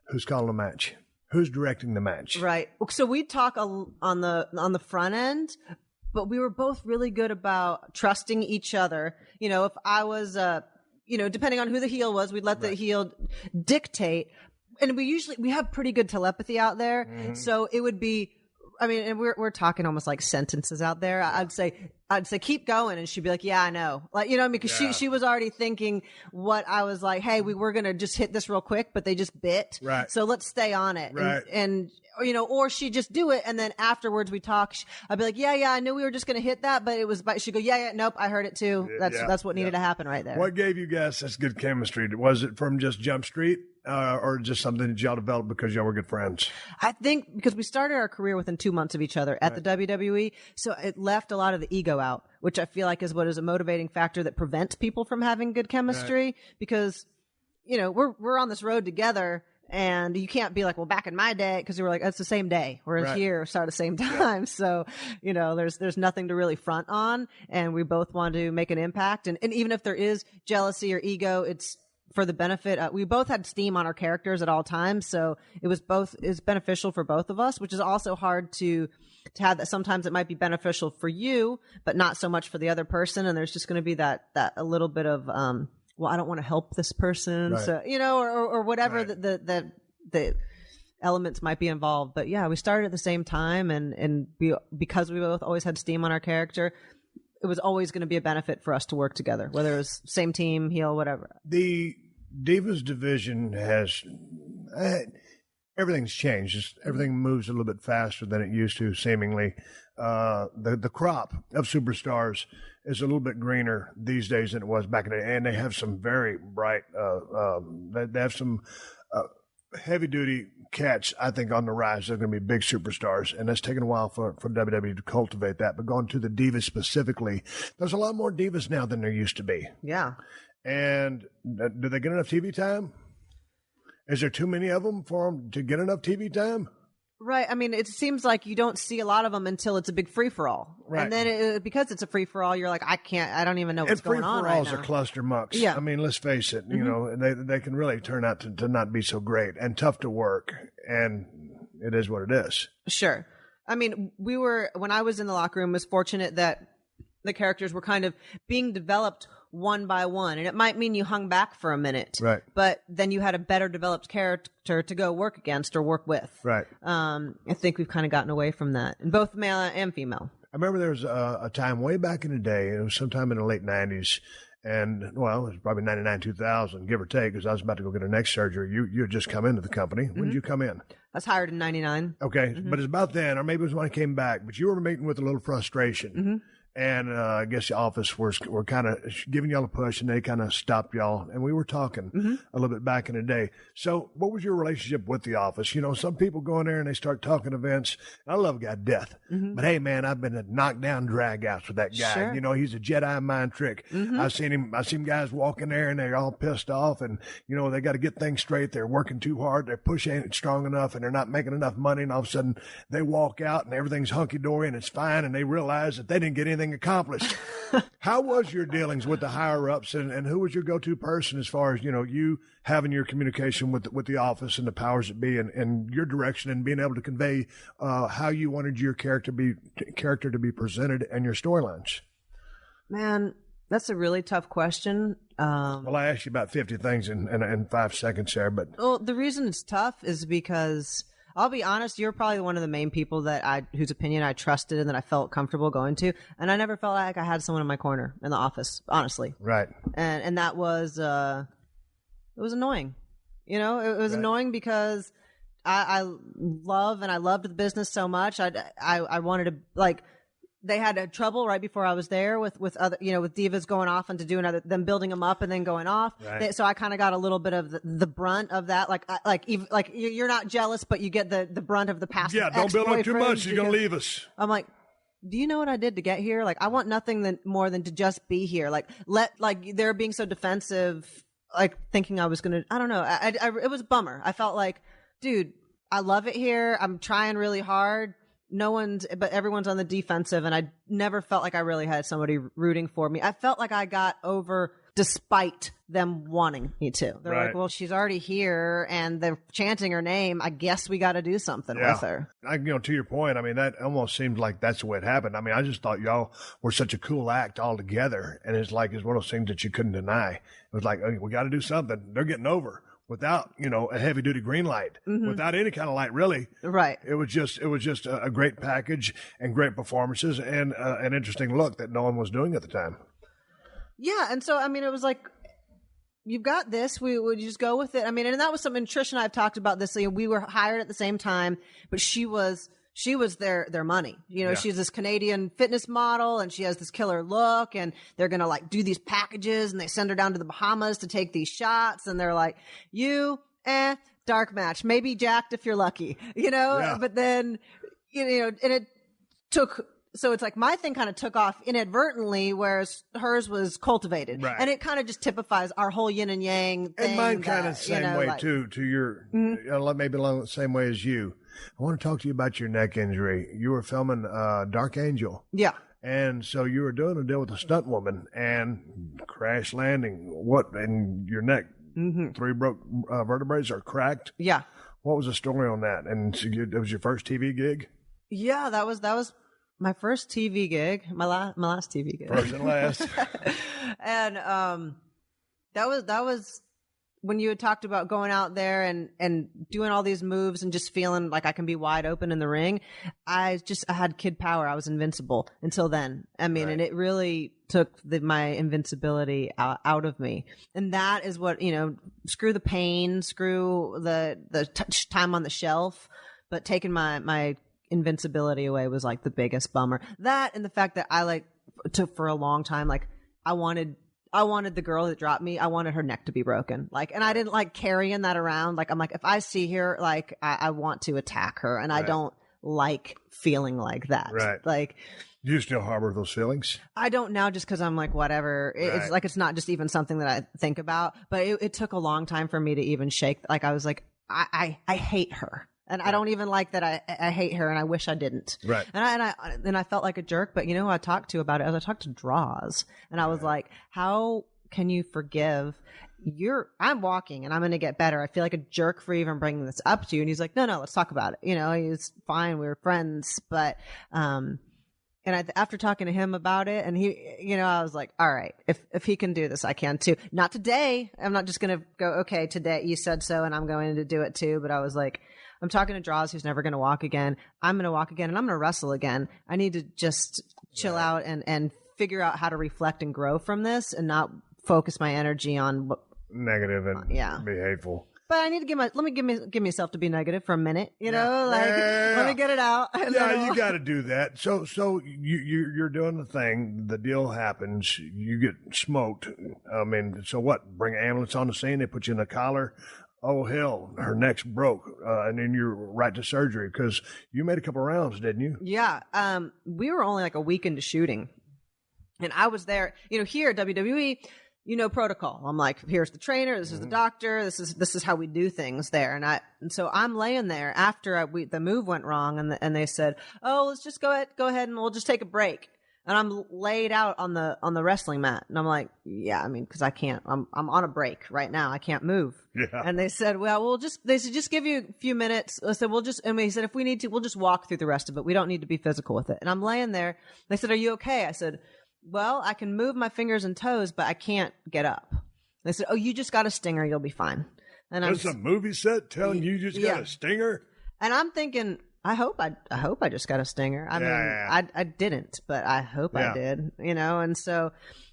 Who's calling the match? Who's directing the match? Right. So we talk on the front end, but we were both really good about trusting each other. If I was, depending on who the heel was, we'd let the heel dictate. And we have pretty good telepathy out there. Mm-hmm. So it would be, and we're talking almost like sentences out there. I'd say, keep going. And she'd be like, yeah, I know. Like, because she was already thinking what I was like, hey, we were going to just hit this real quick, but they just bit. Right. So let's stay on it. Right. And or she'd just do it. And then afterwards we talk, I'd be like, yeah, I knew we were just going to hit that, but it was, she'd go, yeah, nope, I heard it too. That's what needed to happen right there. What gave you guys such good chemistry? Was it from just Jump Street? Or just something that y'all developed because y'all were good friends? I think because we started our career within 2 months of each other at the WWE, so it left a lot of the ego out, which I feel like is what is a motivating factor that prevents people from having good chemistry. Right. Because, we're on this road together, and you can't be like, well, back in my day, because we were like, it's the same day. We're here, start at the same time. Yeah. So, there's nothing to really front on, and we both want to make an impact. And even if there is jealousy or ego, it's for the benefit. We both had steam on our characters at all times, so it's beneficial for both of us, which is also hard to have that. Sometimes it might be beneficial for you, but not so much for the other person. And there's just going to be that a little bit of, well, I don't want to help this person. Right. So, or whatever right. the elements might be involved. But yeah, we started at the same time and because we both always had steam on our character, it was always going to be a benefit for us to work together, whether it was same team, heel, whatever. The Divas division has everything's changed. Everything moves a little bit faster than it used to, seemingly. The crop of superstars is a little bit greener these days than it was back in the day, and they have some very bright. They have some heavy-duty cats, I think, on the rise. They're going to be big superstars, and it's taken a while for WWE to cultivate that. But going to the divas specifically, there's a lot more divas now than there used to be. Yeah. And do they get enough TV time? Is there too many of them for them to get enough TV time? Right. It seems like you don't see a lot of them until it's a big free-for-all. Right. And then because it's a free-for-all, you're like, I don't even know what's going on right now. And free-for-alls are cluster mucks. Yeah. Let's face it, they can really turn out to not be so great and tough to work. And it is what it is. Sure. When I was in the locker room, was fortunate that the characters were kind of being developed one by one. And it might mean you hung back for a minute. Right. But then you had a better developed character to go work against or work with. Right. I think we've kind of gotten away from that, in both male and female. I remember there was a time way back in the day, it was sometime in the late 90s, and, it was probably 99, 2000, give or take, because I was about to go get a neck surgery. You had just come into the company. When did you come in? I was hired in 99. Okay, but it's about then, or maybe it was when I came back, but you were meeting with a little frustration. And I guess the office were kind of giving y'all a push, and they kind of stopped y'all. And we were talking a little bit back in the day. So what was your relationship with the office? You know, some people go in there and they start talking events. I love a guy to death. But, hey, man, I've been at knockdown drag-outs with that guy. Sure. You know, he's a Jedi mind trick. I've seen guys walk in there, and they're all pissed off. And, you know, they got to get things straight. They're working too hard. Their push ain't strong enough, and they're not making enough money. And all of a sudden, they walk out, and everything's hunky-dory, and it's fine. And they realize that they didn't get anything accomplished. How was your dealings with the higher ups, and who was your go-to person as far as, you know, you having your communication with the office and the powers that be, and your direction, and being able to convey how you wanted your character to be presented and your storylines? Man, that's a really tough question. Well, I asked you about 50 things in 5 seconds there, but well, the reason it's tough is because I'll be honest, you're probably one of the main people whose opinion I trusted and that I felt comfortable going to. And I never felt like I had someone in my corner in the office, honestly. Right. And that was, it was annoying. You know, it was annoying because I loved the business so much. I wanted to, like, they had trouble right before I was there with other, you know, with divas going off and to doing them building them up and then going off. Right. So I kind of got a little bit of the brunt of that. Like you're not jealous, but you get the brunt of the past. Yeah, don't build up too much. You're going to leave us. I'm like, do you know what I did to get here? Like, I want nothing more than to just be here. Like, they're being so defensive, like thinking I was going to, I don't know. It was a bummer. I felt like, dude, I love it here. I'm trying really hard. But everyone's on the defensive, and I never felt like I really had somebody rooting for me. I felt like I got over despite them wanting me to. They're like, well, she's already here and they're chanting her name. I guess we got to do something with her. To your point, I mean, that almost seemed like that's the way it happened. I mean, I just thought y'all were such a cool act all together, and it's one of those things that you couldn't deny. It was like, hey, we got to do something. They're getting over. Without, you know, a heavy duty green light, without any kind of light, really. Right. It was just a great package and great performances and an interesting look that no one was doing at the time. Yeah. And so, I mean, it was like, you've got this. We would just go with it. I mean, and that was something Trish and I have talked about this. We were hired at the same time, but she was their money. You know, she's this Canadian fitness model and she has this killer look, and they're going to like do these packages, and they send her down to the Bahamas to take these shots. And they're like, dark match, maybe jacked if you're lucky, you know, but then, you know, and it took, so it's like my thing kind of took off inadvertently, whereas hers was cultivated. Right. And it kind of just typifies our whole yin and yang thing. And mine kind of the same way like, too, to your, maybe along the same way as you. I want to talk to you about your neck injury. You were filming Dark Angel. Yeah. And so you were doing a deal with a stunt woman and crash landing. And your neck, 3 broke vertebrae are cracked. Yeah. What was the story on that? And so it was your first TV gig? Yeah, that was my first TV gig, my last TV gig. First and last. And that was when you had talked about going out there and doing all these moves and just feeling like I can be wide open in the ring. I had kid power. I was invincible until then. I mean, and it really took my invincibility out of me. And that is what, you know, screw the pain, screw the time on the shelf, but taking my invincibility away was like the biggest bummer. That and the fact that I took for a long time, like I wanted the girl that dropped me, I wanted her neck to be broken. Like, and I didn't like carrying that around. Like, I'm like, if I see her, like, I want to attack her, and I don't like feeling like that. Right. Like, do you still harbor those feelings? I don't now, just because I'm like, whatever. It's like, it's not just even something that I think about, but it took a long time for me to even shake. Like, I was like, I hate her. And I don't even like that I hate her, and I wish I didn't. Right. And I felt like a jerk, but you know who I talked to about it? I talked to Draws, and I was like, how can you forgive? I'm walking and I'm going to get better. I feel like a jerk for even bringing this up to you. And he's like, no, let's talk about it. You know, he's fine. We were friends, but, after talking to him about it, and he, you know, I was like, all right, if he can do this, I can too. Not today. I'm not just going to go, okay, today you said so, and I'm going to do it too. But I was like, I'm talking to Draws, who's never going to walk again. I'm going to walk again, and I'm going to wrestle again. I need to just chill out and figure out how to reflect and grow from this, and not focus my energy on what negative and be hateful. but I need to let me give myself to be negative for a minute, let me get it out. Yeah, you got to do that. So you're doing the thing. The deal happens. You get smoked. I mean, so what? Bring an ambulance on the scene. They put you in a collar. Oh, hell, her neck's broke. And then you're right to surgery because you made a couple rounds, didn't you? Yeah. We were only like a week into shooting. And I was there, here at WWE, protocol. I'm like, here's the trainer. This is the doctor. This is how we do things there. And so I'm laying there after the move went wrong. And they said, oh, let's just go ahead and we'll just take a break. And I'm laid out on the wrestling mat. And I'm like, yeah, I mean, cause I can't, I'm on a break right now. I can't move. Yeah. And they said, well, they said, just give you a few minutes. I said, and they said, if we need to, we'll just walk through the rest of it. We don't need to be physical with it. And I'm laying there. They said, are you okay? I said, well, I can move my fingers and toes, but I can't get up. They said, oh, you just got a stinger. You'll be fine. And there's a movie set telling you just got a stinger. And I'm thinking, I hope I just got a stinger. I mean, I didn't, but I hope I did, and so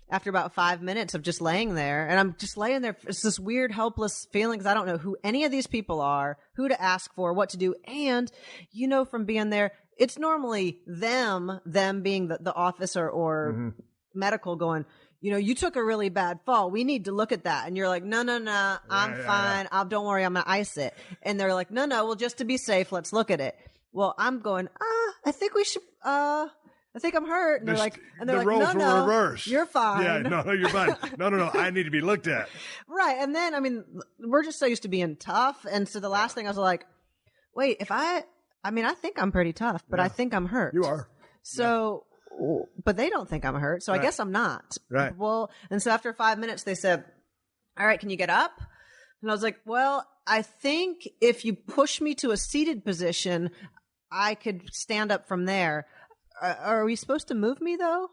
after about 5 minutes of just laying there, and I'm just laying there, it's this weird, helpless feeling because I don't know who any of these people are, who to ask for, what to do. And, from being there, it's normally them being the officer or medical going, you took a really bad fall. We need to look at that. And you're like, no, I'm fine. Don't worry. I'm going to ice it. And they're like, no, well, just to be safe, let's look at it. Well, I'm going, I think we should, I think I'm hurt. And they're like, roles were reversed. You're fine. Yeah, no, you're fine. No, I need to be looked at. Right. And then, I mean, we're just so used to being tough. And so the last thing I was like, wait, I think I'm pretty tough, but I think I'm hurt. You are. So, but they don't think I'm hurt. So I guess I'm not. Right. Well, and so after 5 minutes, they said, all right, can you get up? And I was like, well, I think if you push me to a seated position, I could stand up from there. Are we supposed to move me though?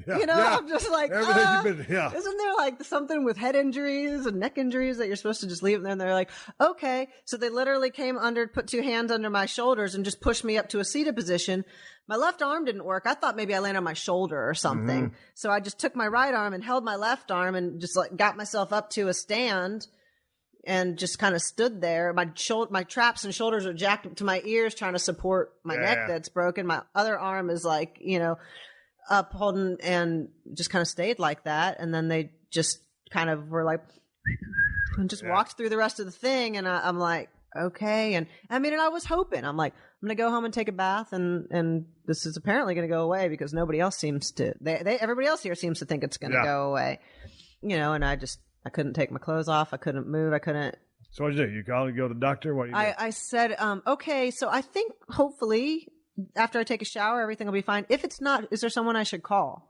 Yeah, I'm just like, isn't there like something with head injuries and neck injuries that you're supposed to just leave there? And they're like, okay. So they literally put two hands under my shoulders and just pushed me up to a seated position. My left arm didn't work. I thought maybe I landed on my shoulder or something. Mm-hmm. So I just took my right arm and held my left arm and just like got myself up to a stand. And just kind of stood there. My traps and shoulders are jacked up to my ears, trying to support my neck that's broken. My other arm is like, up holding, and just kind of stayed like that. And then they just kind of were like, and just walked through the rest of the thing. And I'm like, okay. And I mean, and I was hoping, I'm like, I'm going to go home and take a bath. And this is apparently going to go away because nobody else seems to, everybody else here seems to think it's going to go away, and I couldn't take my clothes off. I couldn't move. I couldn't. So what did you do? You called and go to the doctor? What do you do? I said, okay, so I think hopefully after I take a shower, everything will be fine. If it's not, is there someone I should call?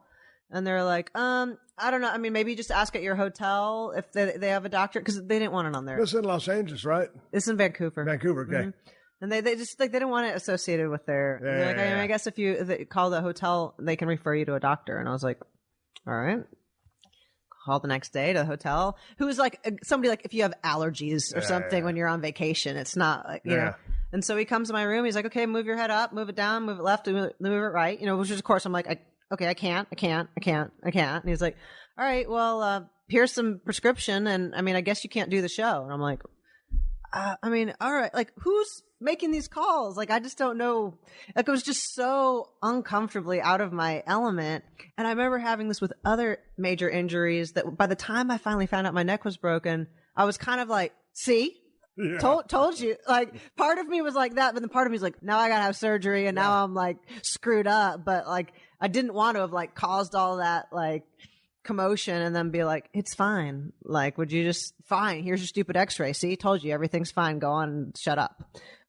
And they're like, I don't know. I mean, maybe just ask at your hotel if they have a doctor, because they didn't want it on there. It's in Los Angeles, right? It's in Vancouver. Vancouver, okay. Mm-hmm. And they just like, they didn't want it associated with their, I guess if you call the hotel, they can refer you to a doctor. And I was like, all right. Call the next day to the hotel, who was like somebody like if you have allergies or something when you're on vacation, it's not like, you know. And so he comes to my room. He's like, okay, move your head up, move it down, move it left, move it right. Which is of course I'm like, I can't. And he's like, all right, well, here's some prescription. And I mean, I guess you can't do the show. And I'm like, all right, like who's making these calls? Like, I just don't know. Like, it was just so uncomfortably out of my element. And I remember having this with other major injuries that by the time I finally found out my neck was broken, I was kind of like, see, told you. Like, part of me was like that, but then part of me was like, now I gotta have surgery and now I'm like screwed up. But like, I didn't want to have like caused all that like commotion and then be like, it's fine. Like, would you just, fine, here's your stupid x-ray. See, told you everything's fine. Go on and shut up.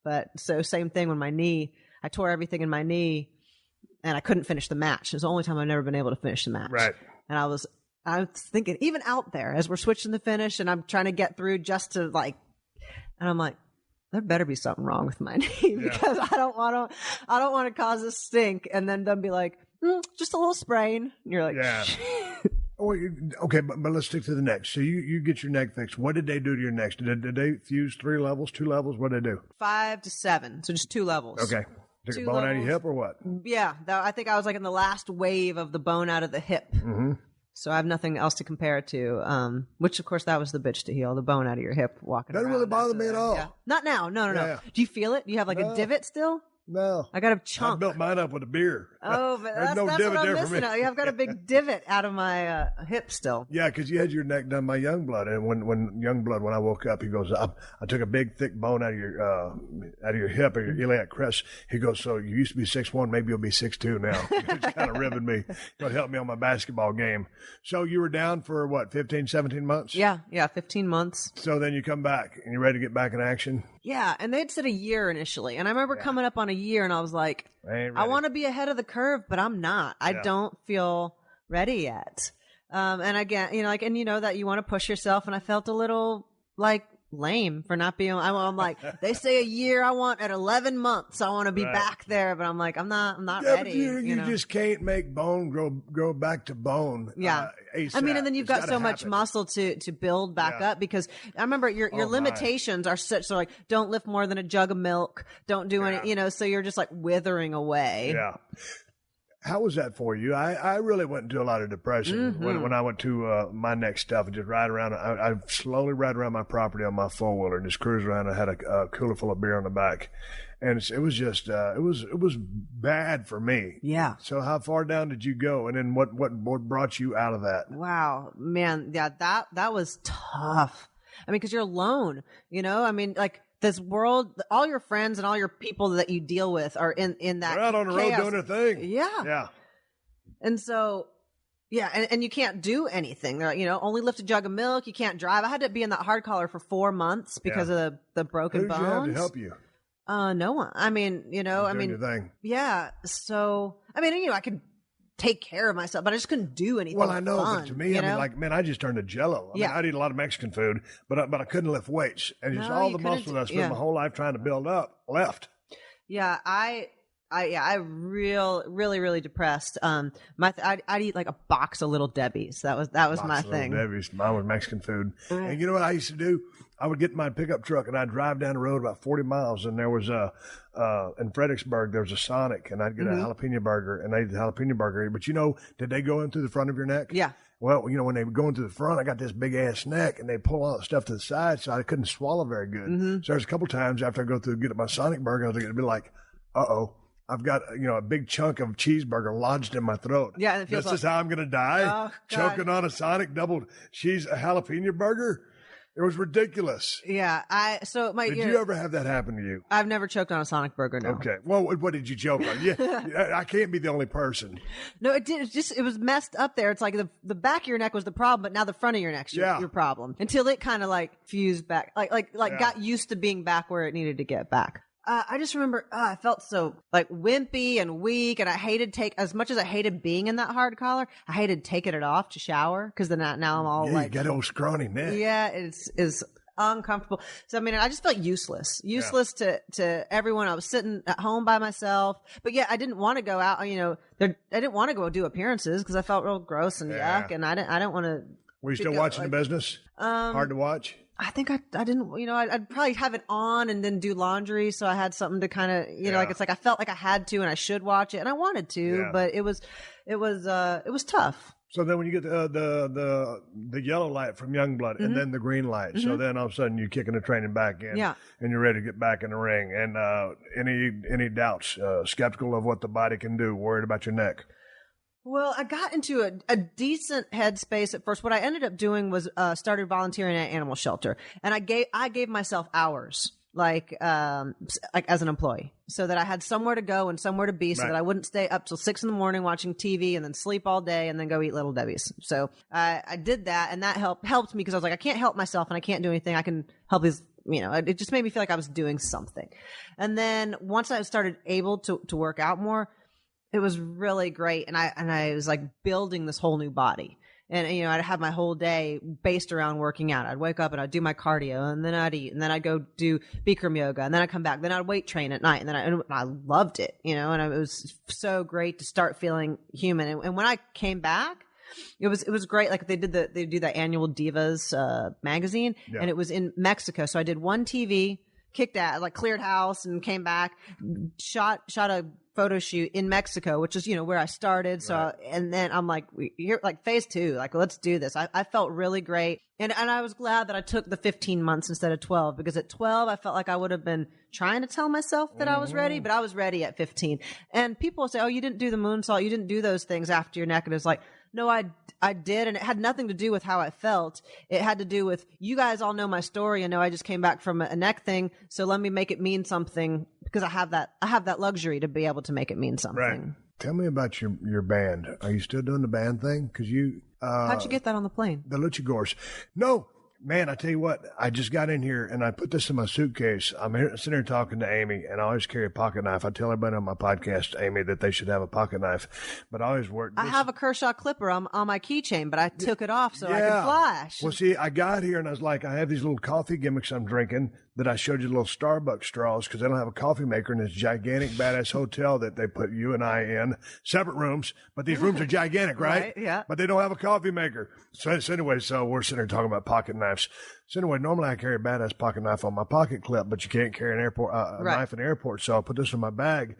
But so same thing with my knee. I tore everything in my knee and I couldn't finish the match. It was the only time I've never been able to finish the match. Right. And I was thinking, even out there as we're switching the finish and I'm trying to get through just to like, and I'm like, there better be something wrong with my knee because I don't want to cause a stink and then be like, just a little sprain. And you're like, okay, but let's stick to the neck. So you get your neck fixed. What did they do to your neck? Did they fuse 3 levels, 2 levels? What did they do? 5 to 7. So just 2 levels. Okay. Took a bone out of your hip or what? Yeah. I think I was like in the last wave of the bone out of the hip. Mm-hmm. So I have nothing else to compare it to, which, of course, that was the bitch to heal, the bone out of your hip walking Doesn't around. really bother me at all. Yeah. Not now. No. Yeah. Do you feel it? Do you have like a divot still? No. I got a I chunk. built mine up with a beer. Oh, but There's that's no what divot I'm there for missing. me. I've got a big divot out of my hip still. Yeah, because you had your neck done by Youngblood, and when Youngblood, when I woke up, he goes, I took a big thick bone out of your hip or your iliac crest. He goes, so you used to be 6'1", maybe you'll be 6'2" now. It's kind of ribbing me. It helped me on my basketball game. So you were down for what, 15, 17 months? Yeah, 15 months. So then you come back and you're ready to get back in action. Yeah, and they'd said a year initially, and I remember coming up on a year, and I was like, I want to be ahead of the curve, but I'm not. I don't feel ready yet. And again, and you know that you want to push yourself, and I felt a little like lame for not being. I'm like, they say a year. I want at 11 months. I want to be back there, but I'm like, I'm not ready. But you just can't make bone grow back to bone. Yeah. ASAP. I mean, and then you've got so much happen. muscle to build back up, because I remember your limitations are such, so like, don't lift more than a jug of milk. Don't do any, so you're just like withering away. Yeah. How was that for you? I really went into a lot of depression when I went to my next stuff and just ride around. I slowly ride around my property on my four-wheeler and just cruise around. I had a cooler full of beer on the back. And it was just, it was bad for me. Yeah. So how far down did you go? And then what brought you out of that? Wow, man. Yeah, that was tough. I mean, cause you're alone, I mean, like this world, all your friends and all your people that you deal with are in that. They're out on the road doing their thing. Yeah. Yeah. And so, yeah, and you can't do anything. They're like, only lift a jug of milk. You can't drive. I had to be in that hard collar for 4 months because of the broken bones. Who did you have to help you? No one. I mean, Your thing. Yeah. So, I mean, I could take care of myself, but I just couldn't do anything. Well, I know, fun, but to me, I just turned to jello. I mean, I'd eat a lot of Mexican food, but I couldn't lift weights, and just all the muscle that I spent my whole life trying to build up left. Yeah, I really depressed. I'd eat like a box of Little Debbie's. That was my thing. Little Debbie's. Mine was Mexican food. And you know what I used to do? I would get in my pickup truck and I'd drive down the road about 40 miles, and there was in Fredericksburg, there was a Sonic, and I'd get a jalapeno burger, and I ate the jalapeno burger. But did they go in through the front of your neck? Yeah. Well, when they were going to the front, I got this big ass neck, and they pull all the stuff to the side, so I couldn't swallow very good. So there's a couple times after I go through get my Sonic burger, I was going to be like, I've got a big chunk of cheeseburger lodged in my throat. Yeah, and it feels this is how I'm going to die, choking on a Sonic double cheese jalapeno burger. It was ridiculous. Yeah, Did you ever have that happen to you? I've never choked on a Sonic burger. No. Okay. Well, what did you choke on? Yeah, I can't be the only person. No, it did. It was messed up there. It's like the back of your neck was the problem, but now the front of your neck's your problem. Until it kind of like fused back, got used to being back where it needed to get back. I just remember I felt so like wimpy and weak, and I hated as much as I hated being in that hard collar, I hated taking it off to shower, because then now I'm all like, you got old scrawny neck. Yeah, it's uncomfortable. So I mean, I just felt useless to everyone. I was sitting at home by myself, but I didn't want to go out. I didn't want to go do appearances because I felt real gross and yuck, and I didn't want to. Were you still watching the business? Hard to watch. I think I didn't, I'd probably have it on and then do laundry. So I had something to kind of, like, it's like, I felt like I had to, and I should watch it, and I wanted to, but it was tough. So then when you get the yellow light from Youngblood and then the green light, so then all of a sudden you're kicking the training back in, and you're ready to get back in the ring. And any doubts, skeptical of what the body can do, worried about your neck? Well, I got into a decent headspace at first. What I ended up doing was started volunteering at an animal shelter, and I gave myself hours, like as an employee, so that I had somewhere to go and somewhere to be, so that I wouldn't stay up till 6 a.m. watching TV and then sleep all day and then go eat Little Debbie's. So I did that, and that helped me, because I was like, I can't help myself and I can't do anything. I can help these. It just made me feel like I was doing something. And then once I started able to work out more, it was really great. And I was like building this whole new body. And, I'd have my whole day based around working out. I'd wake up and I'd do my cardio, and then I'd eat, and then I'd go do Bikram yoga, and then I'd come back. Then I'd weight train at night, and then I loved it, and it was so great to start feeling human. And when I came back, it was great. Like they do the annual Divas magazine, and it was in Mexico. So I did one TV kicked ass, like cleared house and came back, shot a photo shoot in Mexico, which is, where I started. So, and then I'm like, you're like phase 2, like, let's do this. I felt really great. And I was glad that I took the 15 months instead of 12, because at 12, I felt like I would have been trying to tell myself that I was ready, but I was ready at 15. And people say, oh, you didn't do the moonsault. You didn't do those things after your neck. And it's like, no, I did. And it had nothing to do with how I felt. It had to do with, you guys all know my story and know I just came back from a neck thing. So let me make it mean something, because I have that luxury to be able to make it mean something. Right. Tell me about your band. Are you still doing the band thing? Because how'd you get that on the plane? The Luchagors. No. Man, I tell you what, I just got in here and I put this in my suitcase. I'm sitting here talking to Amy, and I always carry a pocket knife. I tell everybody on my podcast, Amy, that they should have a pocket knife, but I always work. I have a Kershaw clipper on my keychain, but I took it off so I could flash. Well, see, I got here and I was like, I have these little coffee gimmicks I'm drinking that I showed you, little Starbucks straws, because they don't have a coffee maker in this gigantic badass hotel that they put you and I in, separate rooms, but these rooms are gigantic, right? Yeah. But they don't have a coffee maker. So anyway, we're sitting here talking about pocket knives. So anyway, normally I carry a badass pocket knife on my pocket clip, but you can't carry a knife in an airport. So I put this in my bag,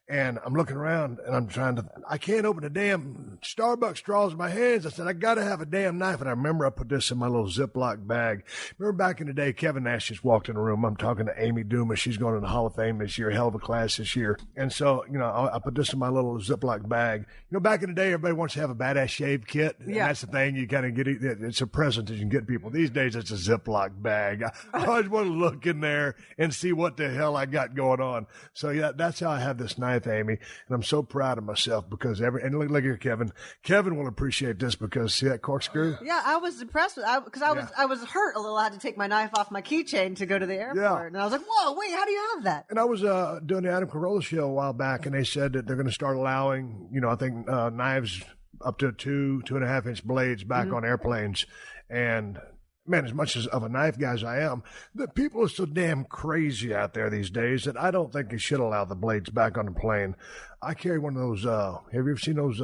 and I'm looking around, and I can't open the damn Starbucks straws in my hands. I said, I got to have a damn knife. And I remember I put this in my little Ziploc bag. Remember back in the day, Kevin Nash just walked in the room. I'm talking to Amy Dumas. She's going to the Hall of Fame this year, hell of a class this year. And so, I put this in my little Ziploc bag. Back in the day, everybody wants to have a badass shave kit. And that's the thing. You kind of get it. It's a present that you can get people. These days, it's a Ziploc bag. I always want to look in there and see what the hell I got going on. So yeah, that's how I have this knife, Amy. And I'm so proud of myself because and look here, Kevin. Kevin will appreciate this because see that corkscrew? Yeah, I was impressed with because I was hurt a little. I had to take my knife off my keychain to go to the airport. Yeah. And I was like, whoa, wait, how do you have that? And I was doing the Adam Carolla show a while back, and they said that they're going to start allowing, I think knives up to 2.5 inch blades back on airplanes. And man, as much as of a knife guy as I am, the people are so damn crazy out there these days that I don't think you should allow the blades back on the plane. I carry one of those, have you ever seen those,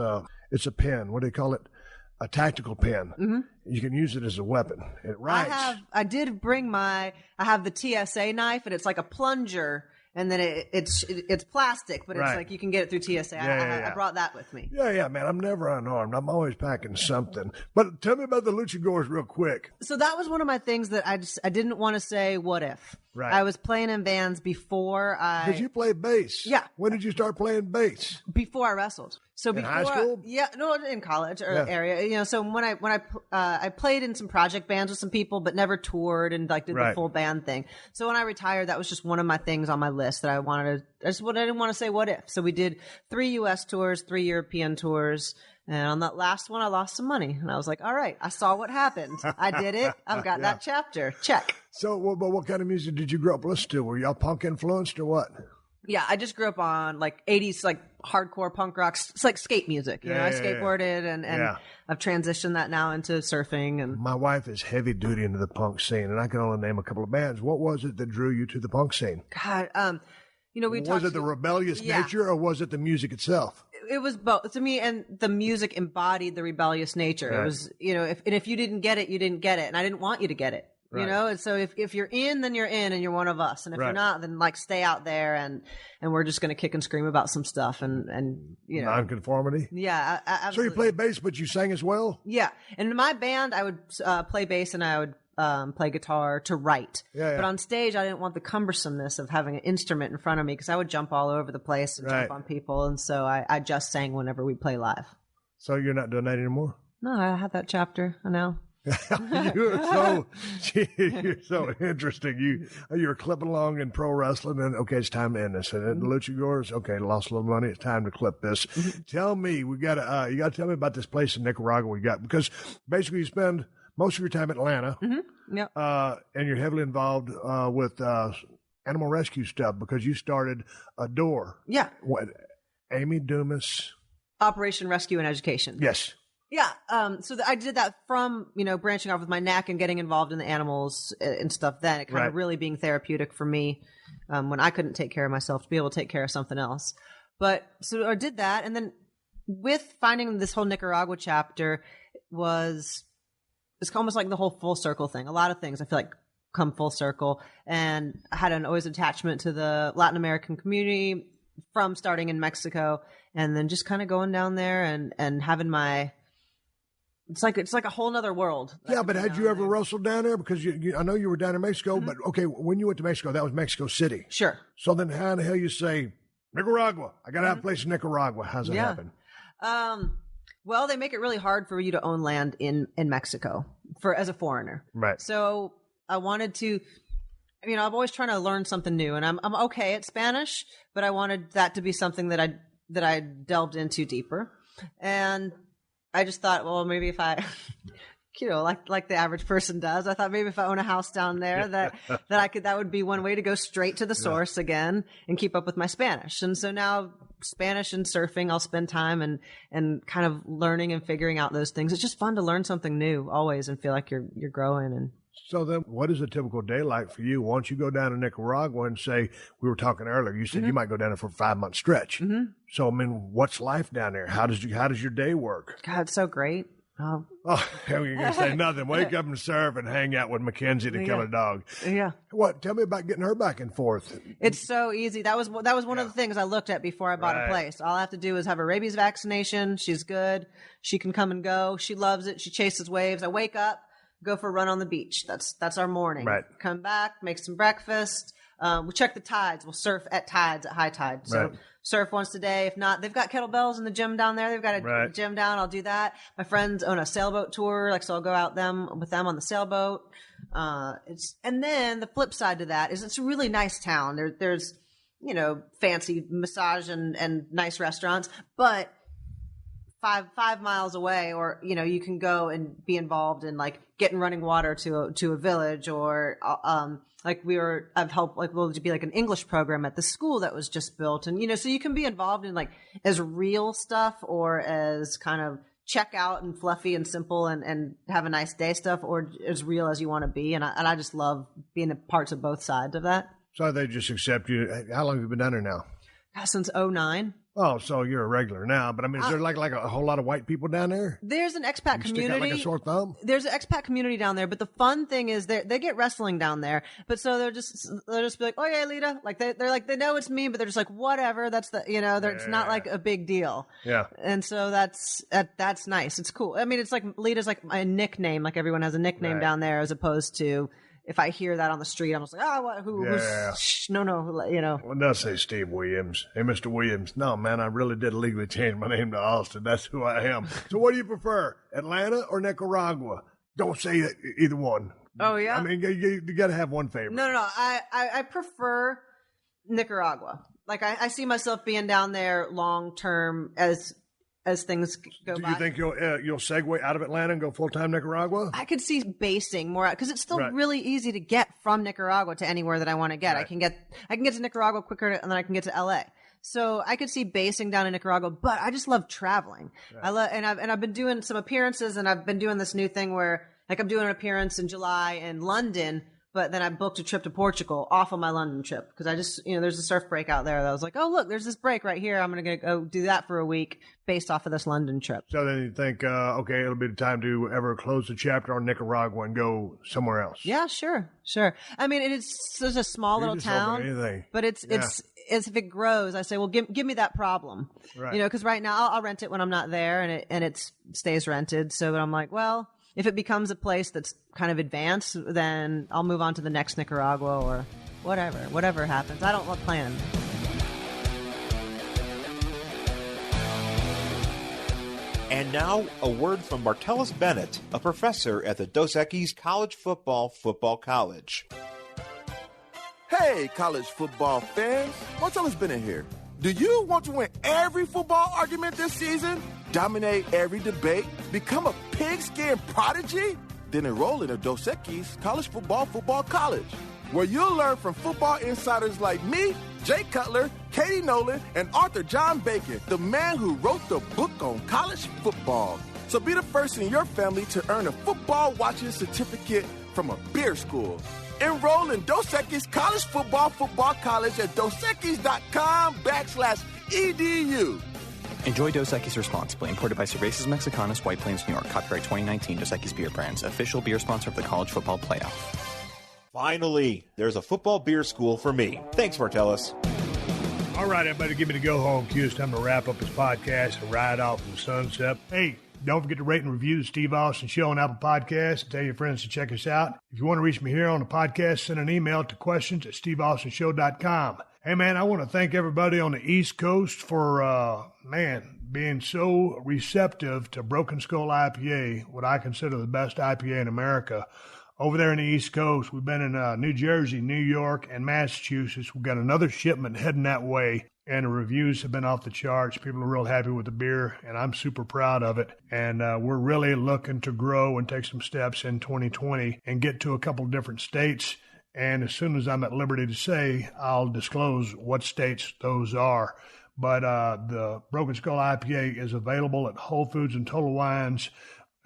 it's a pen, what do they call it? A tactical pen. Mm-hmm. You can use it as a weapon. It writes. I did bring I have the TSA knife, and it's like a plunger. And then it's plastic, but it's like you can get it through TSA. I brought that with me. Yeah, man. I'm never unarmed. I'm always packing something. But tell me about the Luchagors real quick. So that was one of my things that I didn't want to say what if. Right. I was playing in bands before Because you play bass. Yeah. When did you start playing bass? Before I wrestled. So in high school? In college or area. So when I played in some project bands with some people, but never toured and did the full band thing. So when I retired, that was just one of my things on my list that I didn't want to say what if. So we did 3 U.S. tours, 3 European tours. And on that last one, I lost some money. And I was like, all right, I saw what happened. I did it. I've got that chapter. Check. So, but what kind of music did you grow up listening to? Were y'all punk influenced or what? Yeah, I just grew up on 80s, hardcore punk rock. It's like skate music. I skateboarded and I've transitioned that now into surfing. And my wife is heavy duty into the punk scene, and I can only name a couple of bands. What was it that drew you to the punk scene? God, was it the rebellious nature or was it the music itself? It was both to me, and the music embodied the rebellious nature. Right. It was, if you didn't get it, you didn't get it, and I didn't want you to get it. Right. And so if you're in, then you're in, and you're one of us, and if you're not, then stay out there, and we're just going to kick and scream about some stuff, and nonconformity. Yeah, absolutely. So you played bass, but you sang as well. Yeah, and in my band, I would play bass, and I would play guitar to write. But on stage, I didn't want the cumbersomeness of having an instrument in front of me because I would jump all over the place and jump on people. And so I just sang whenever we play live. So you're not doing that anymore? No, I had that chapter. I know. You're so interesting. You were clipping along in pro wrestling, and okay, it's time to end this. And the Luchagors, okay, lost a little money. It's time to clip this. Tell me, you got to tell me about this place in Nicaragua we got, because basically you spend most of your time in Atlanta, and you're heavily involved with animal rescue stuff because you started a door. Yeah. What? Amy Dumas. Operation Rescue and Education. Yes. Yeah. So I did that from, branching off with my neck and getting involved in the animals and stuff then. It kind of really being therapeutic for me when I couldn't take care of myself to be able to take care of something else. But so I did that. And then with finding this whole Nicaragua chapter it's almost like the whole full circle thing. A lot of things I feel like come full circle. And I had always attachment to the Latin American community from starting in Mexico, and then just kind of going down there and having my. It's like a whole nother world. Yeah, but had you ever wrestled down there? Because I know you were down in Mexico, but okay, when you went to Mexico, that was Mexico City. Sure. So then how in the hell you say, Nicaragua, I got to have a place in Nicaragua. How's that happen? Well, they make it really hard for you to own land in Mexico as a foreigner. Right. So I wanted to, I'm always trying to learn something new, and I'm okay at Spanish, but I wanted that to be something that I delved into deeper. And I just thought, well, maybe if I, like the average person does, I thought maybe if I own a house down there that would be one way to go straight to the source again and keep up with my Spanish. And so now Spanish and surfing, I'll spend time and kind of learning and figuring out those things. It's just fun to learn something new always and feel like you're growing. And so then what is a typical day like for you once you go down to Nicaragua and say, we were talking earlier, you said you might go down there for a 5-month stretch. Mm-hmm. So, what's life down there? How does your day work? God, it's so great. Oh, hell, you're going to say nothing. Wake up and surf and hang out with Mackenzie to kill a dog. Yeah. What? Tell me about getting her back and forth. It's so easy. That was one of the things I looked at before I bought a place. All I have to do is have a rabies vaccination. She's good. She can come and go. She loves it. She chases waves. I wake up, go for a run on the beach. That's our morning. Right. Come back, make some breakfast. We check the tides. We'll surf at tides, at high tide. So surf once a day. If not, they've got kettlebells in the gym down there. They've got a gym down. I'll do that. My friends own a sailboat tour. So I'll go out with them on the sailboat. And then the flip side to that is it's a really nice town. There's, fancy massage and nice restaurants, but 5 miles away, or you can go and be involved in like getting running water to a village, or I've helped we'll be like an English program at the school that was just built, and so you can be involved in like as real stuff or as kind of check out and fluffy and simple and have a nice day stuff, or as real as you want to be, and I just love being a parts of both sides of that. So they just accept you. How long have you been down there now? Since 2009. Oh, so you're a regular now. But is there like a whole lot of white people down there? There's an expat community. Stick out like a sore thumb? There's an expat community down there. But the fun thing is they get wrestling down there. But so they'll just be like, oh yeah, Lita. Like they're like, they know it's me, but they're just like, whatever. That's it's not like a big deal. Yeah. And so that's nice. It's cool. It's like Lita's like a nickname. Like everyone has a nickname down there, as opposed to, if I hear that on the street, I'm just like, no. Well, don't say Steve Williams. Hey, Mr. Williams. No, man, I really did legally change my name to Austin. That's who I am. So what do you prefer, Atlanta or Nicaragua? Don't say either one. Oh, yeah? You got to have one favorite. No. I prefer Nicaragua. Like, I see myself being down there long term as things go by. Do you think you'll segue out of Atlanta and go full-time Nicaragua? I could see basing more, because it's still really easy to get from Nicaragua to anywhere that I want to get. Right. I can get to Nicaragua quicker than I can get to LA. So I could see basing down in Nicaragua, but I just love traveling. Right. I've been doing some appearances, and I've been doing this new thing where like I'm doing an appearance in July in London, but then I booked a trip to Portugal off of my London trip, because I just, there's a surf break out there that I was like, oh, look, there's this break right here. I'm going to go do that for a week based off of this London trip. So then you think, okay, it'll be the time to ever close the chapter on Nicaragua and go somewhere else. Yeah, sure. It is such a small little town, but it's as if it grows, I say, well, give me that problem, because right now I'll rent it when I'm not there, and it stays rented. So I'm like, well, if it becomes a place that's kind of advanced, then I'll move on to the next Nicaragua or whatever happens. I don't plan. And now, a word from Martellus Bennett, a professor at the Dos Equis College Football College. Hey, college football fans. Martellus Bennett here. Do you want to win every football argument this season? Dominate every debate? Become a pigskin prodigy? Then enroll in a Dos Equis College Football College, where you'll learn from football insiders like me, Jay Cutler, Katie Nolan, and Arthur John Bacon, the man who wrote the book on college football. So be the first in your family to earn a football watching certificate from a beer school. Enroll in Dos Equis College Football College at dosequis.com/edu. Enjoy Dos Equis responsibly. Imported by Cervezas Mexicanas, White Plains, New York. Copyright 2019. Dos Equis Beer Brands. Official beer sponsor of the College Football Playoff. Finally, there's a football beer school for me. Thanks, Martellus. All right, everybody, give me the go-home cue. It's time to wrap up this podcast and ride off in the sunset. Hey, don't forget to rate and review the Steve Austin Show on Apple Podcasts and tell your friends to check us out. If you want to reach me here on the podcast, send an email to questions@steveaustinshow.com. Hey, man, I want to thank everybody on the East Coast for, being so receptive to Broken Skull IPA, what I consider the best IPA in America. Over there in the East Coast, we've been in New Jersey, New York, and Massachusetts. We've got another shipment heading that way, and the reviews have been off the charts. People are real happy with the beer, and I'm super proud of it. And we're really looking to grow and take some steps in 2020 and get to a couple different states. And as soon as I'm at liberty to say, I'll disclose what states those are. But the Broken Skull IPA is available at Whole Foods and Total Wines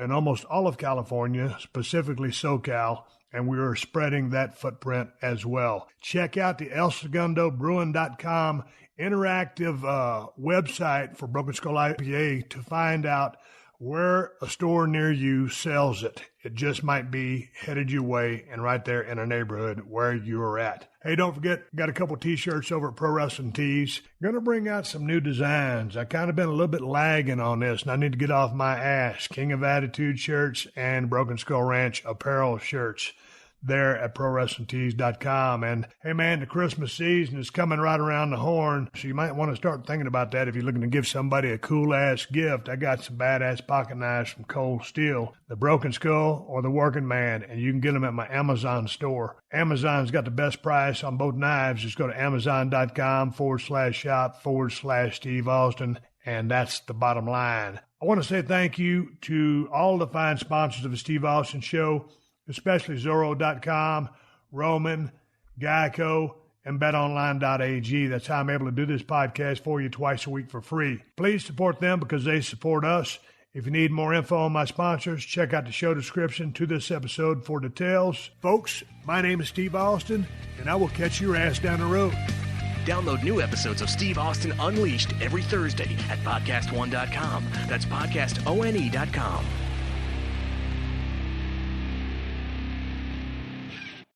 in almost all of California, specifically SoCal, and we are spreading that footprint as well. Check out the ElSegundoBrewing.com interactive website for Broken Skull IPA to find out where a store near you sells it. It just might be headed your way and right there in a neighborhood where you're at. Hey, don't forget, got a couple T-shirts over at Pro Wrestling Tees. Going to bring out some new designs. I kind of been a little bit lagging on this, and I need to get off my ass. King of Attitude shirts and Broken Skull Ranch apparel shirts there at ProWrestlingTees.com. And hey, man, the Christmas season is coming right around the horn, so you might want to start thinking about that if you're looking to give somebody a cool-ass gift. I got some badass pocket knives from Cold Steel, the Broken Skull or the Working Man, and you can get them at my Amazon store. Amazon's got the best price on both knives. Just go to Amazon.com/shop/Steve Austin, and that's the bottom line. I want to say thank you to all the fine sponsors of the Steve Austin Show, especially Zorro.com, Roman, Geico, and BetOnline.ag. That's how I'm able to do this podcast for you twice a week for free. Please support them because they support us. If you need more info on my sponsors, check out the show description to this episode for details. Folks, my name is Steve Austin, and I will catch your ass down the road. Download new episodes of Steve Austin Unleashed every Thursday at PodcastOne.com. That's PodcastOne.com.